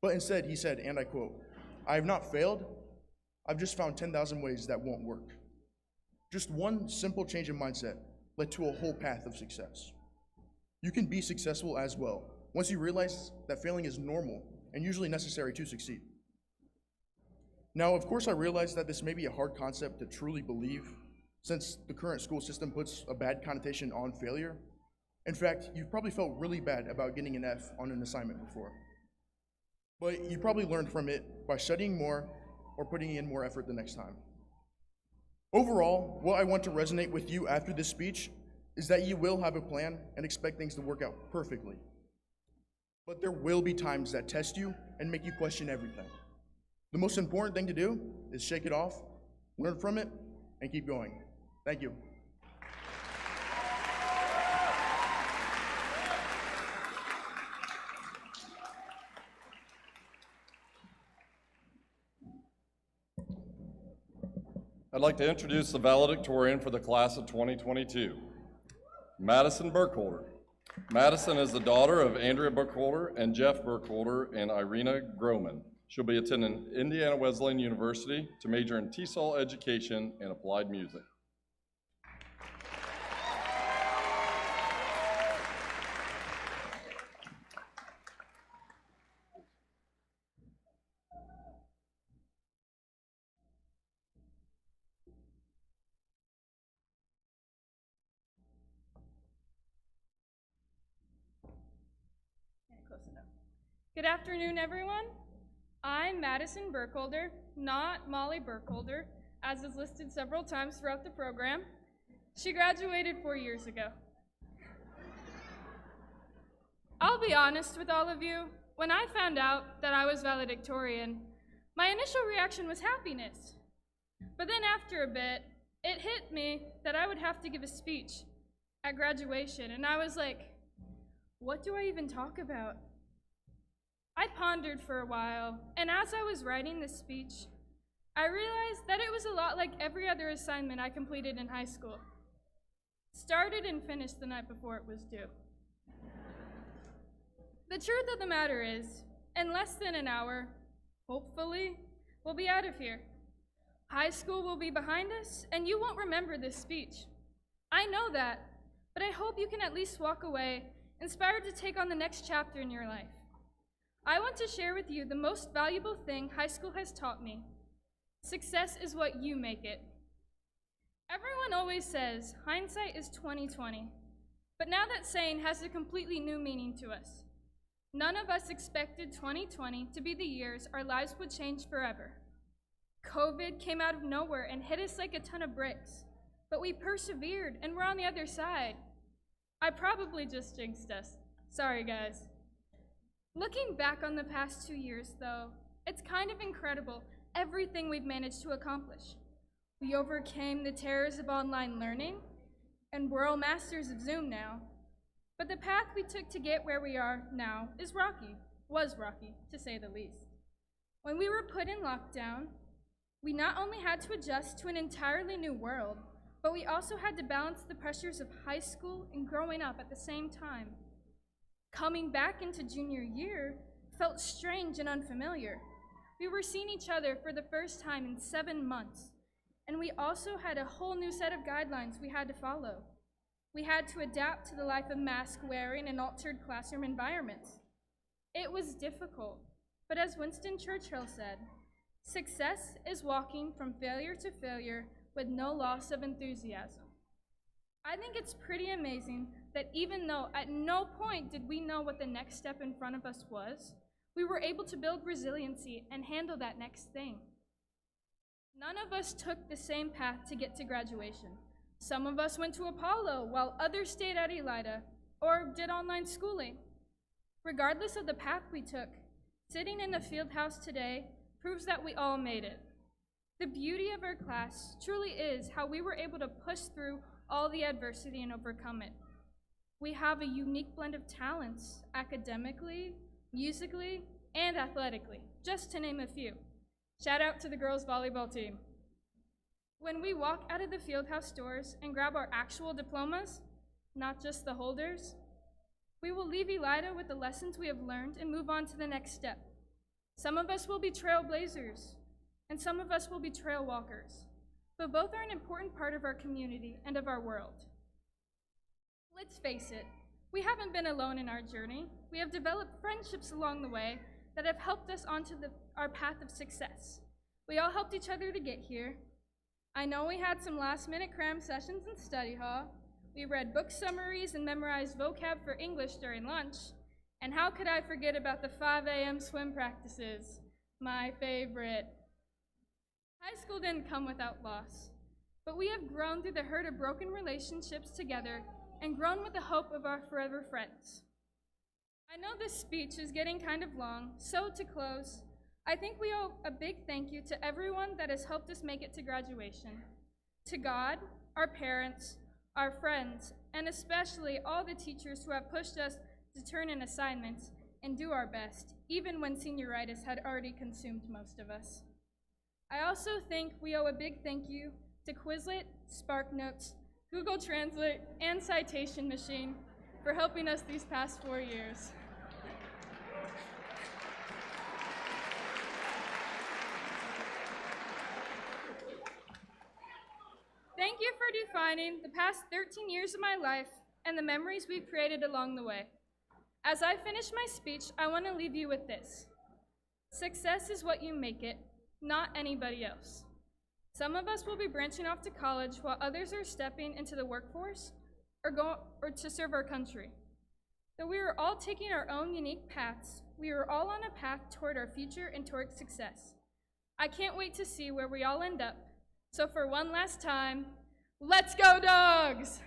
But instead, he said, and I quote, "I have not failed, I've just found 10,000 ways that won't work." Just one simple change in mindset led to a whole path of success. You can be successful as well once you realize that failing is normal and usually necessary to succeed. Now, of course, I realize that this may be a hard concept to truly believe, since the current school system puts a bad connotation on failure. In fact, you've probably felt really bad about getting an F on an assignment before. But you probably learned from it by studying more or putting in more effort the next time. Overall, what I want to resonate with you after this speech is that you will have a plan and expect things to work out perfectly. But there will be times that test you and make you question everything. The most important thing to do is shake it off, learn from it, and keep going. Thank you. I'd like to introduce the valedictorian for the class of 2022, Madison Burkholder. Madison is the daughter of Andrea Burkholder and Jeff Burkholder and Irina Groman. She'll be attending Indiana Wesleyan University to major in TESOL education and applied music. Close enough. Good afternoon, everyone. I'm Madison Burkholder, not Molly Burkholder, as is listed several times throughout the program. She graduated 4 years ago. I'll be honest with all of you, when I found out that I was valedictorian, my initial reaction was happiness. But then after a bit, it hit me that I would have to give a speech at graduation, and I was like, what do I even talk about? I pondered for a while, and as I was writing this speech, I realized that it was a lot like every other assignment I completed in high school. Started and finished the night before it was due. The truth of the matter is, in less than an hour, hopefully, we'll be out of here. High school will be behind us, and you won't remember this speech. I know that, but I hope you can at least walk away inspired to take on the next chapter in your life. I want to share with you the most valuable thing high school has taught me. Success is what you make it. Everyone always says, hindsight is 20/20, but now that saying has a completely new meaning to us. None of us expected 2020 to be the years our lives would change forever. COVID came out of nowhere and hit us like a ton of bricks, but we persevered and we're on the other side. I probably just jinxed us. Sorry, guys. Looking back on the past 2 years, though, it's kind of incredible everything we've managed to accomplish. We overcame the terrors of online learning, and we're all masters of Zoom now. But the path we took to get where we are now was rocky, to say the least. When we were put in lockdown, we not only had to adjust to an entirely new world, but we also had to balance the pressures of high school and growing up at the same time. Coming back into junior year felt strange and unfamiliar. We were seeing each other for the first time in 7 months, and we also had a whole new set of guidelines we had to follow. We had to adapt to the life of mask wearing and altered classroom environments. It was difficult, but as Winston Churchill said, success is walking from failure to failure with no loss of enthusiasm. I think it's pretty amazing that even though at no point did we know what the next step in front of us was, we were able to build resiliency and handle that next thing. None of us took the same path to get to graduation. Some of us went to Apollo while others stayed at Elida or did online schooling. Regardless of the path we took, sitting in the field house today proves that we all made it. The beauty of our class truly is how we were able to push through all the adversity and overcome it. We have a unique blend of talents, academically, musically, and athletically, just to name a few. Shout out to the girls' volleyball team. When we walk out of the fieldhouse doors and grab our actual diplomas, not just the holders, we will leave Elida with the lessons we have learned and move on to the next step. Some of us will be trailblazers, and some of us will be trail walkers, but both are an important part of our community and of our world. Let's face it, we haven't been alone in our journey. We have developed friendships along the way that have helped us onto our path of success. We all helped each other to get here. I know we had some last-minute cram sessions in study hall. We read book summaries and memorized vocab for English during lunch. And how could I forget about the 5 a.m. swim practices? My favorite. High school didn't come without loss, but we have grown through the hurt of broken relationships together and grown with the hope of our forever friends. I know this speech is getting kind of long, so to close, I think we owe a big thank you to everyone that has helped us make it to graduation. To God, our parents, our friends, and especially all the teachers who have pushed us to turn in assignments and do our best, even when senioritis had already consumed most of us. I also think we owe a big thank you to Quizlet, SparkNotes, Google Translate, and Citation Machine for helping us these past 4 years. Thank you for defining the past 13 years of my life and the memories we've created along the way. As I finish my speech, I want to leave you with this. Success is what you make it, not anybody else. Some of us will be branching off to college while others are stepping into the workforce or to serve our country. Though we are all taking our own unique paths, we are all on a path toward our future and toward success. I can't wait to see where we all end up. So for one last time, let's go Dogs!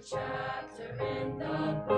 Chapter in the book.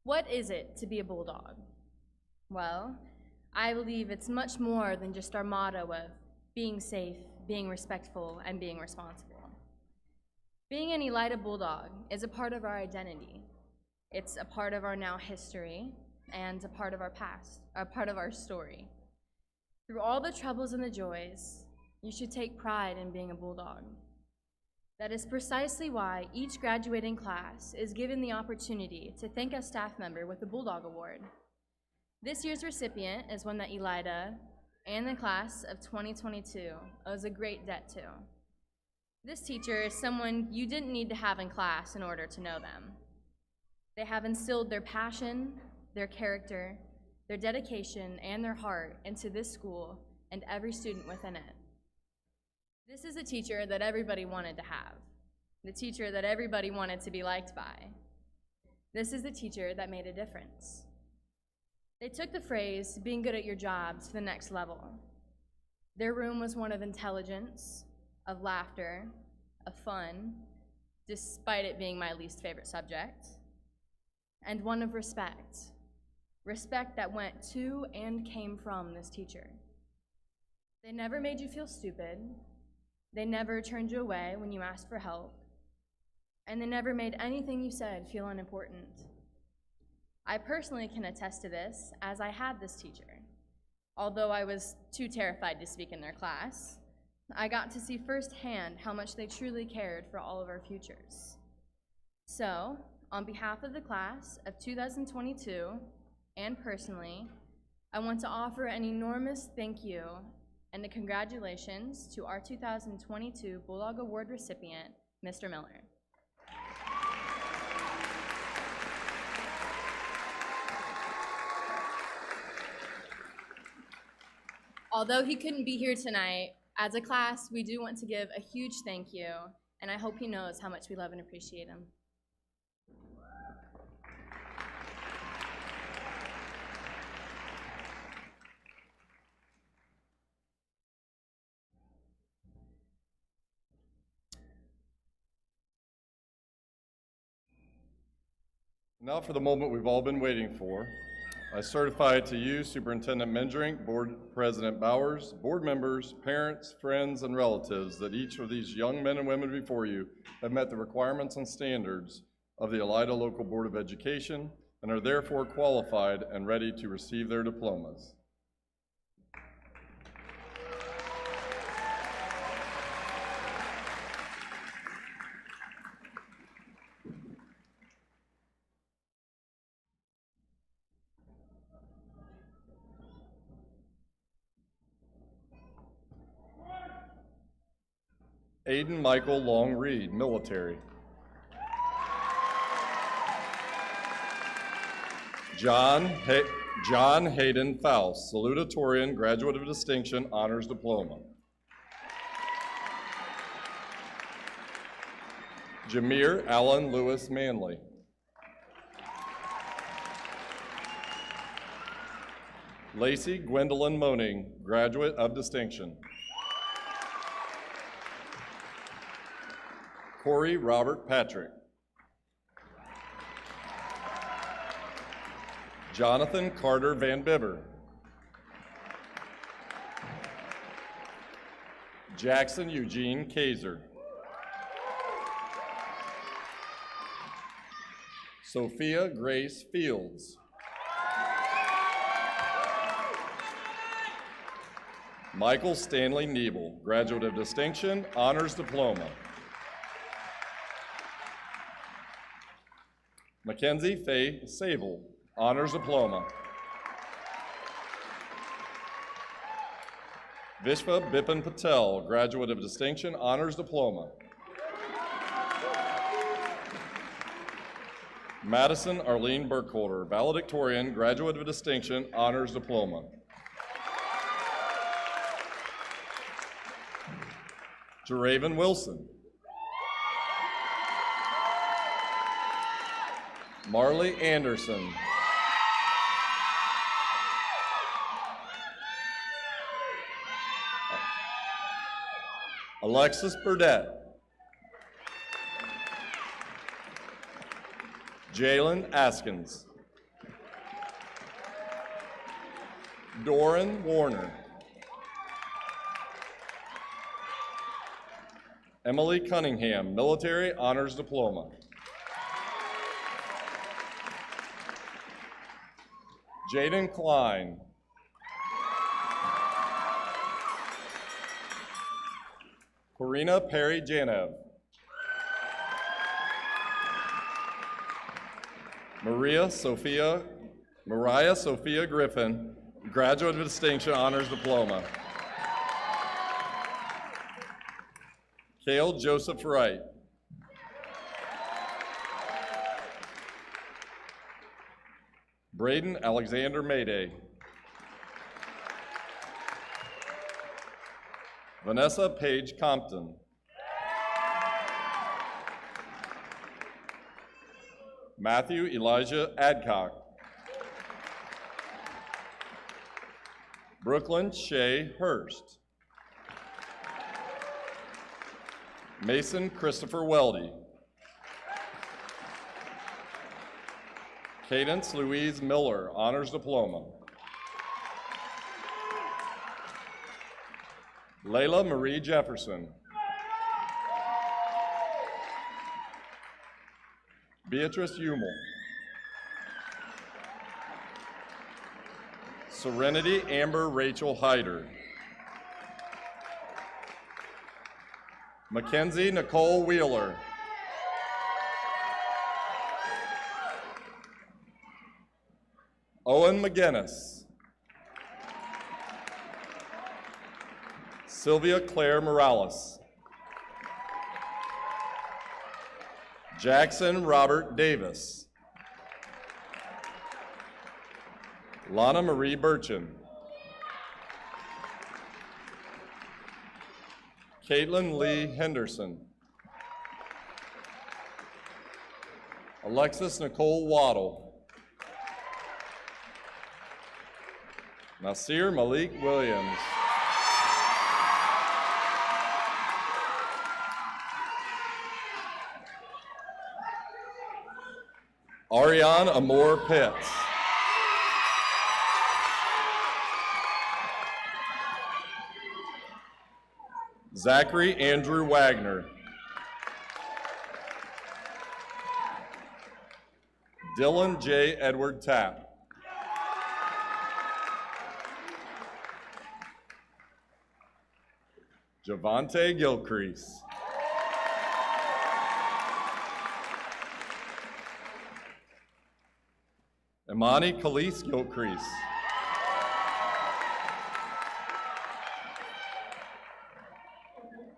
What is it to be a bulldog? Well, I believe it's much more than just our motto of being safe, being respectful, and being responsible. Being an Elida Bulldog is a part of our identity. It's a part of our now history and a part of our past, a part of our story. Through all the troubles and the joys, you should take pride in being a Bulldog. That is precisely why each graduating class is given the opportunity to thank a staff member with the Bulldog Award. This year's recipient is one that Elida and the class of 2022 owes a great debt to. This teacher is someone you didn't need to have in class in order to know them. They have instilled their passion, their character, their dedication, and their heart into this school and every student within it. This is a teacher that everybody wanted to have, the teacher that everybody wanted to be liked by. This is the teacher that made a difference. They took the phrase, being good at your job, to the next level. Their room was one of intelligence, of laughter, of fun, despite it being my least favorite subject, and one of respect. Respect that went to and came from this teacher. They never made you feel stupid. They never turned you away when you asked for help. And they never made anything you said feel unimportant. I personally can attest to this, as I had this teacher. Although I was too terrified to speak in their class, I got to see firsthand how much they truly cared for all of our futures. So, on behalf of the class of 2022, and personally, I want to offer an enormous thank you and a congratulations to our 2022 Bulldog Award recipient, Mr. Miller. Although he couldn't be here tonight, as a class, we do want to give a huge thank you, and I hope he knows how much we love and appreciate him. Now for the moment we've all been waiting for. I certify to you, Superintendent Mendrink, Board President Bowers, board members, parents, friends, and relatives that each of these young men and women before you have met the requirements and standards of the Elida Local Board of Education and are therefore qualified and ready to receive their diplomas. Aiden Michael Long Reed, military. John Hayden Faust, salutatorian, graduate of distinction, honors diploma. Jameer Allen Lewis Manley. Lacey Gwendolyn Moning, graduate of distinction. Corey Robert Patrick. Jonathan Carter Van Bibber. Jackson Eugene Kaiser. Sophia Grace Fields. Michael Stanley Niebel, Graduate of Distinction, Honors Diploma. Mackenzie Faye Sable, Honors Diploma. Vishva Bipin Patel, Graduate of Distinction, Honors Diploma. Madison Arlene Burkholder, Valedictorian, Graduate of Distinction, Honors Diploma. Jeraven Wilson. Marley Anderson. Alexis Burdett. Jalen Askins. Doran Warner. Emily Cunningham, Military Honors Diploma. Jaden Klein. Corina Perry Janev. Mariah Sophia Griffin, Graduate of Distinction, Honors Diploma. Cale Joseph Wright. Braden Alexander Mayday. Vanessa Page Compton. Matthew Elijah Adcock. Brooklyn Shea Hurst. Mason Christopher Weldy. Cadence Louise Miller, Honors Diploma. Layla Marie Jefferson. Beatrice Umel. Serenity Amber Rachel Hyder. Mackenzie Nicole Wheeler. Owen McGinnis. Sylvia Claire Morales. Jackson Robert Davis. Lana Marie Burchin. Caitlin Lee Henderson. Alexis Nicole Waddle. Nasir Malik Williams. Ariane Amore Pitts. Zachary Andrew Wagner. Dylan J. Edward Tapp. Javante Gilcrease. Imani Khalees Gilcrease.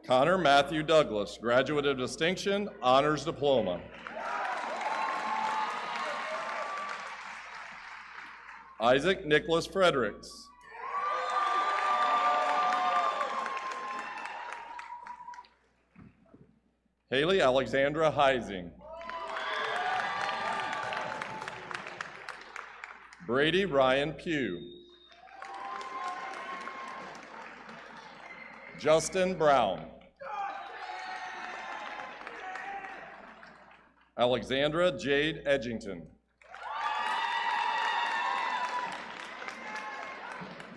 Connor Matthew Douglas, Graduate of Distinction, Honors Diploma. Isaac Nicholas Fredericks. Haley Alexandra Heising. Brady Ryan Pugh. Justin Brown. Alexandra Jade Edgington.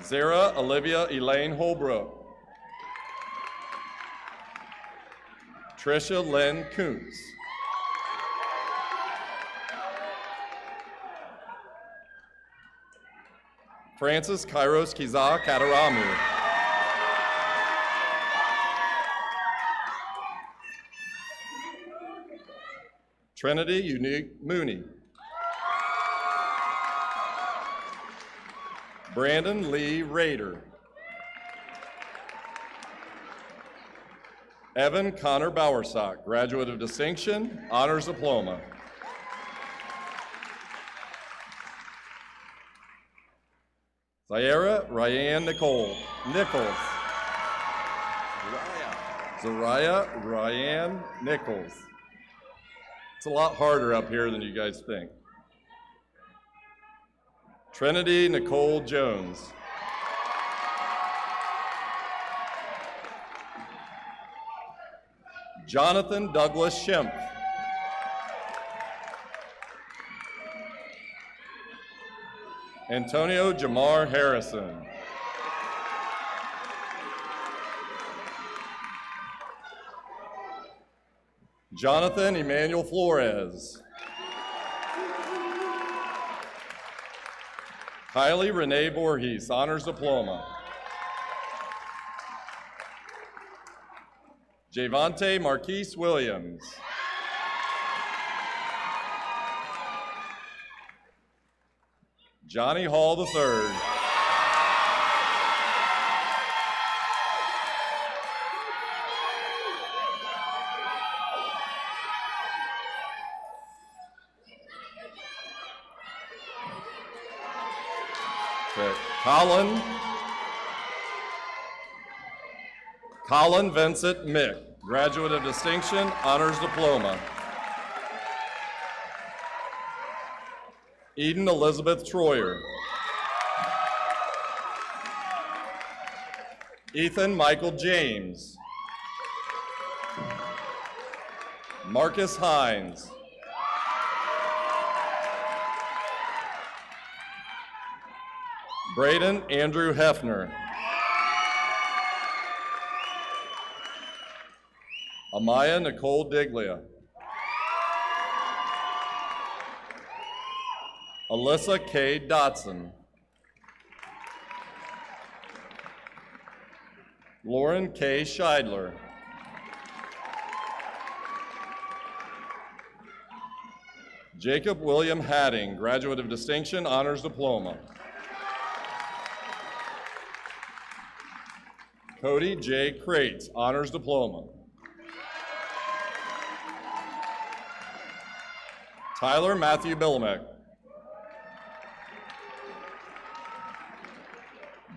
Zara Olivia Elaine Holbrook. Trisha Lynn Kuntz. Francis Kairos Kiza Kataramu. Trinity Unique Mooney. Brandon Lee Rader. Evan Connor Bowersock, graduate of distinction, honors diploma. Zaira Ryan Nichols. Zariah Ryan Nichols. It's a lot harder up here than you guys think. Trinity Nicole Jones. Jonathan Douglas Schimpf. Antonio Jamar Harrison. Jonathan Emmanuel Flores. Kylie Renee Voorhees, honors diploma. Javante Marquise Williams. Johnny Hall III. Colin Vincent Mick, graduate of distinction, honors diploma. Eden Elizabeth Troyer. Ethan Michael James. Marcus Hines. Braden Andrew Hefner. Amaya Nicole Diglia. Alyssa K. Dotson. Lauren K. Scheidler. Jacob William Hadding, graduate of distinction, honors diploma. Cody J. Crates, honors diploma. Tyler Matthew Billimek.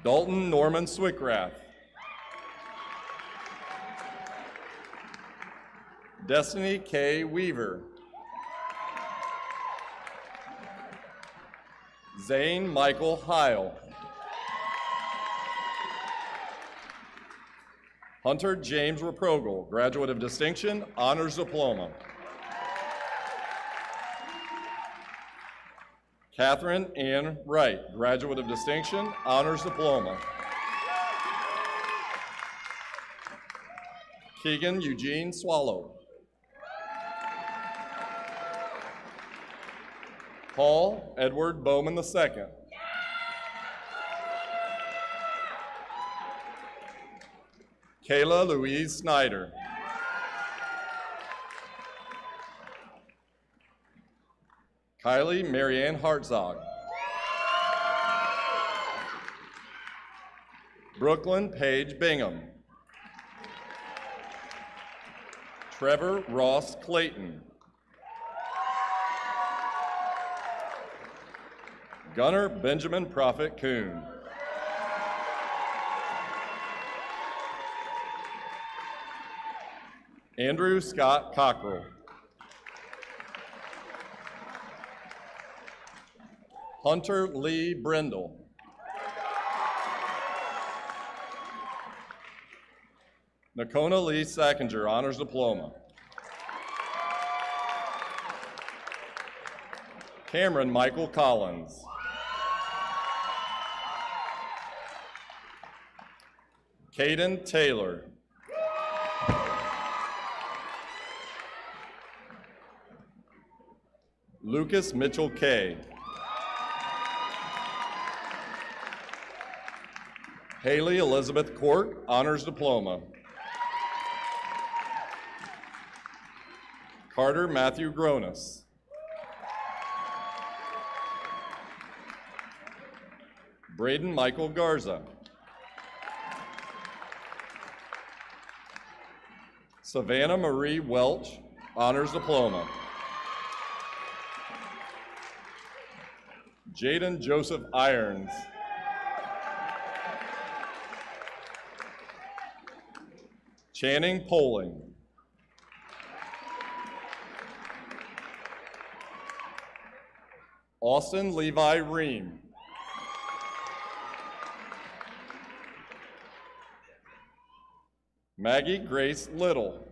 Dalton Norman Swickrath. Destiny K. Weaver. Zane Michael Heil. Hunter James Reprogel, graduate of distinction, honors diploma. Catherine Ann Wright, graduate of distinction, honors diploma. Keegan Eugene Swallow. Paul Edward Bowman II. Kayla Louise Snyder. Kylie Marianne Hartzog. Brooklyn Paige Bingham. Trevor Ross Clayton. Gunnar Benjamin Prophet Kuhn. Andrew Scott Cockrell. Hunter Lee Brindle. Nakona Lee Sackinger, honors diploma. Cameron Michael Collins. Caden Taylor. Lucas Mitchell Kay. Haley Elizabeth Court, Honors Diploma. Carter Matthew Gronis. Braden Michael Garza. Savannah Marie Welch, Honors Diploma. Jaden Joseph Irons. Channing Poling. Austin Levi Ream. Maggie Grace Little.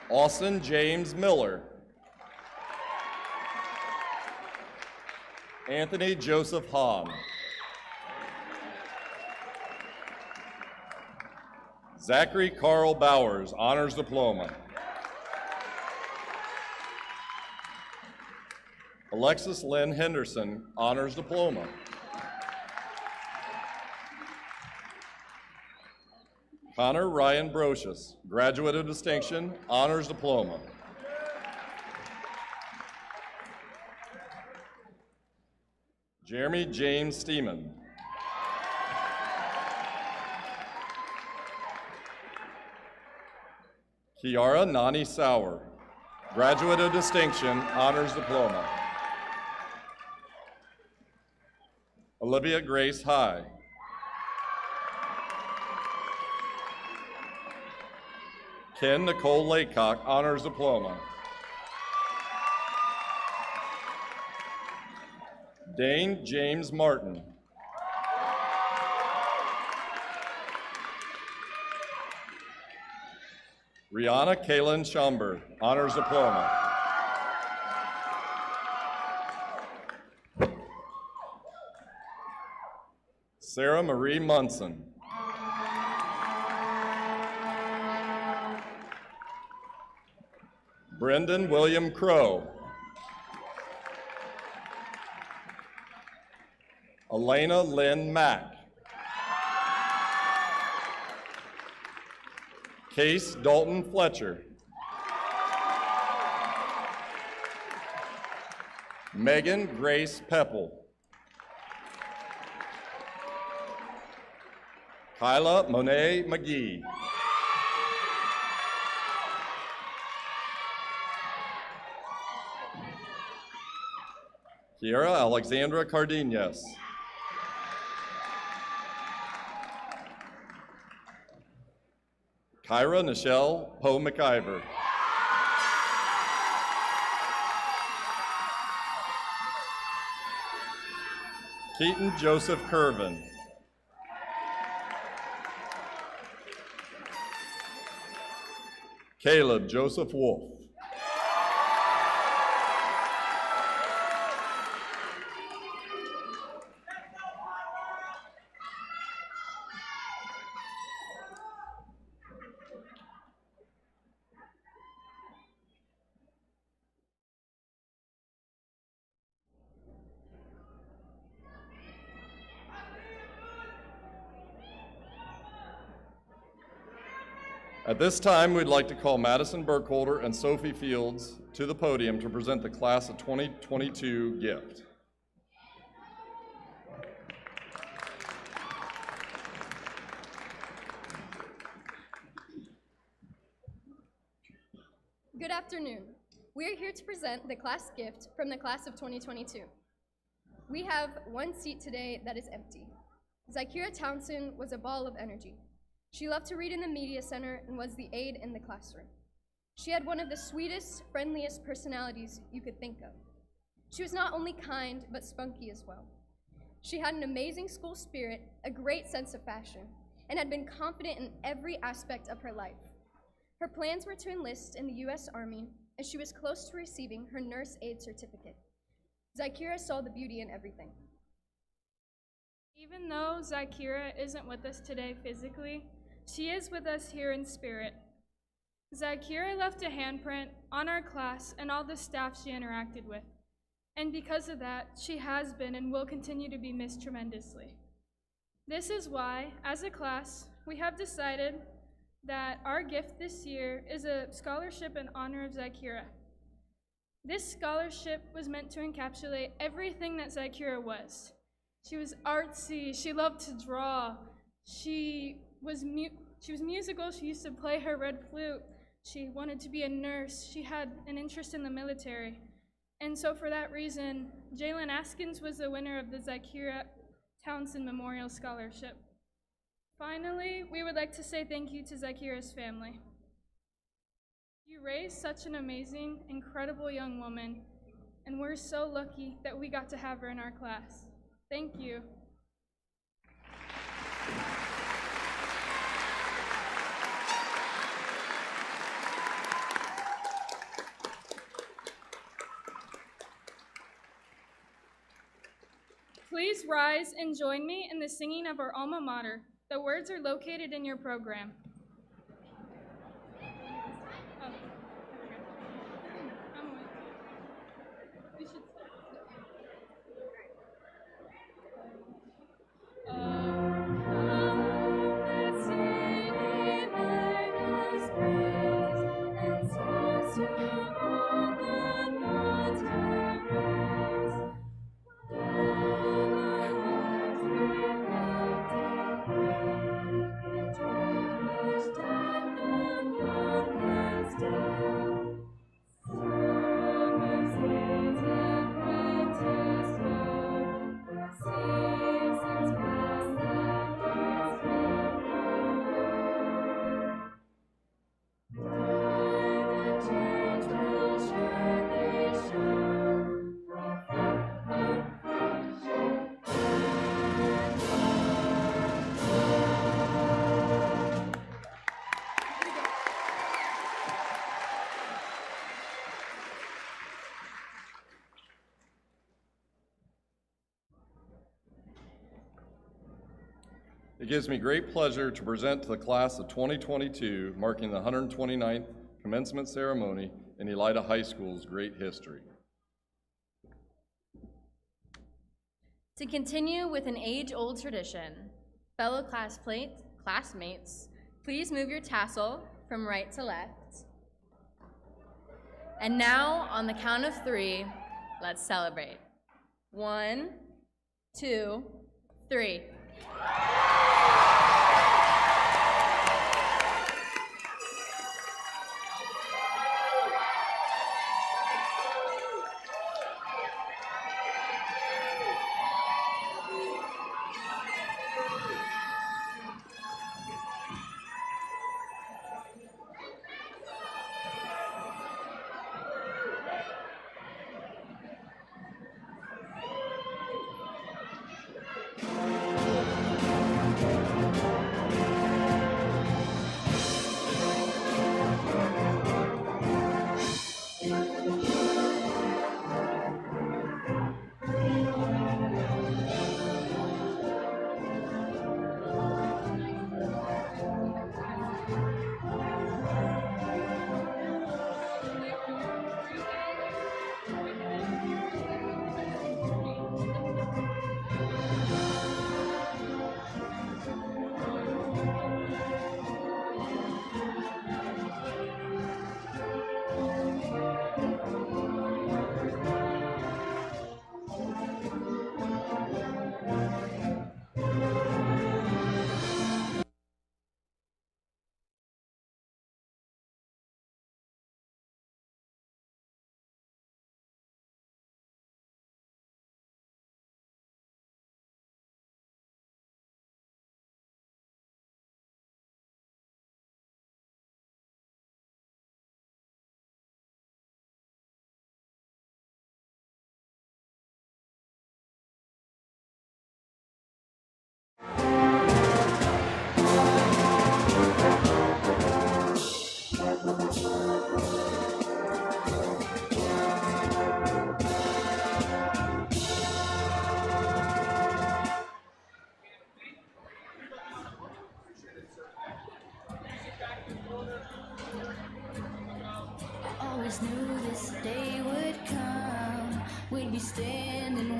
Austin James Miller. Anthony Joseph Hahn. Zachary Carl Bowers, Honors Diploma. Alexis Lynn Henderson, Honors Diploma. Connor Ryan Brocious, Graduate of Distinction, Honors Diploma. Jeremy James Steeman. Kiara Nani Sauer, Graduate of Distinction, Honors Diploma. Olivia Grace High. Ken Nicole Laycock, Honors Diploma. Dane James Martin. Rihanna Kaylin Schomburg, Honors Diploma. Sarah Marie Munson. Brendan William Crow. Elena Lynn Mack. Case Dalton Fletcher. Megan Grace Pepple. Kyla Monet McGee. Kiera Alexandra Cardenas. Kyra Nichelle Poe McIver. Keaton Joseph Curvin. Caleb Joseph Wolf. At this time, we'd like to call Madison Burkholder and Sophie Fields to the podium to present the Class of 2022 gift. Good afternoon. We are here to present the class gift from the Class of 2022. We have one seat today that is empty. Zykira Townsend was a ball of energy. She loved to read in the media center and was the aide in the classroom. She had one of the sweetest, friendliest personalities you could think of. She was not only kind, but spunky as well. She had an amazing school spirit, a great sense of fashion, and had been confident in every aspect of her life. Her plans were to enlist in the U.S. Army, and she was close to receiving her nurse aide certificate. Zykira saw the beauty in everything. Even though Zykira isn't with us today physically, she is with us here in spirit. Zakira left a handprint on our class and all the staff she interacted with. And because of that, she has been and will continue to be missed tremendously. This is why, as a class, we have decided that our gift this year is a scholarship in honor of Zakira. This scholarship was meant to encapsulate everything that Zakira was. She was artsy, she loved to draw, she was musical, she used to play her red flute, she wanted to be a nurse, she had an interest in the military. And so for that reason, Jalen Askins was the winner of the Zakira Townsend Memorial Scholarship. Finally, we would like to say thank you to Zakira's family. You raised such an amazing, incredible young woman, and we're so lucky that we got to have her in our class. Thank you. Please rise and join me in the singing of our alma mater. The words are located in your program. It gives me great pleasure to present to the class of 2022, marking the 129th commencement ceremony in Elida High School's great history. To continue with an age-old tradition, fellow classmates, please move your tassel from right to left. And now, on the count of 3, let's celebrate. 1, 2, 3. knew this day would come. We'd be standing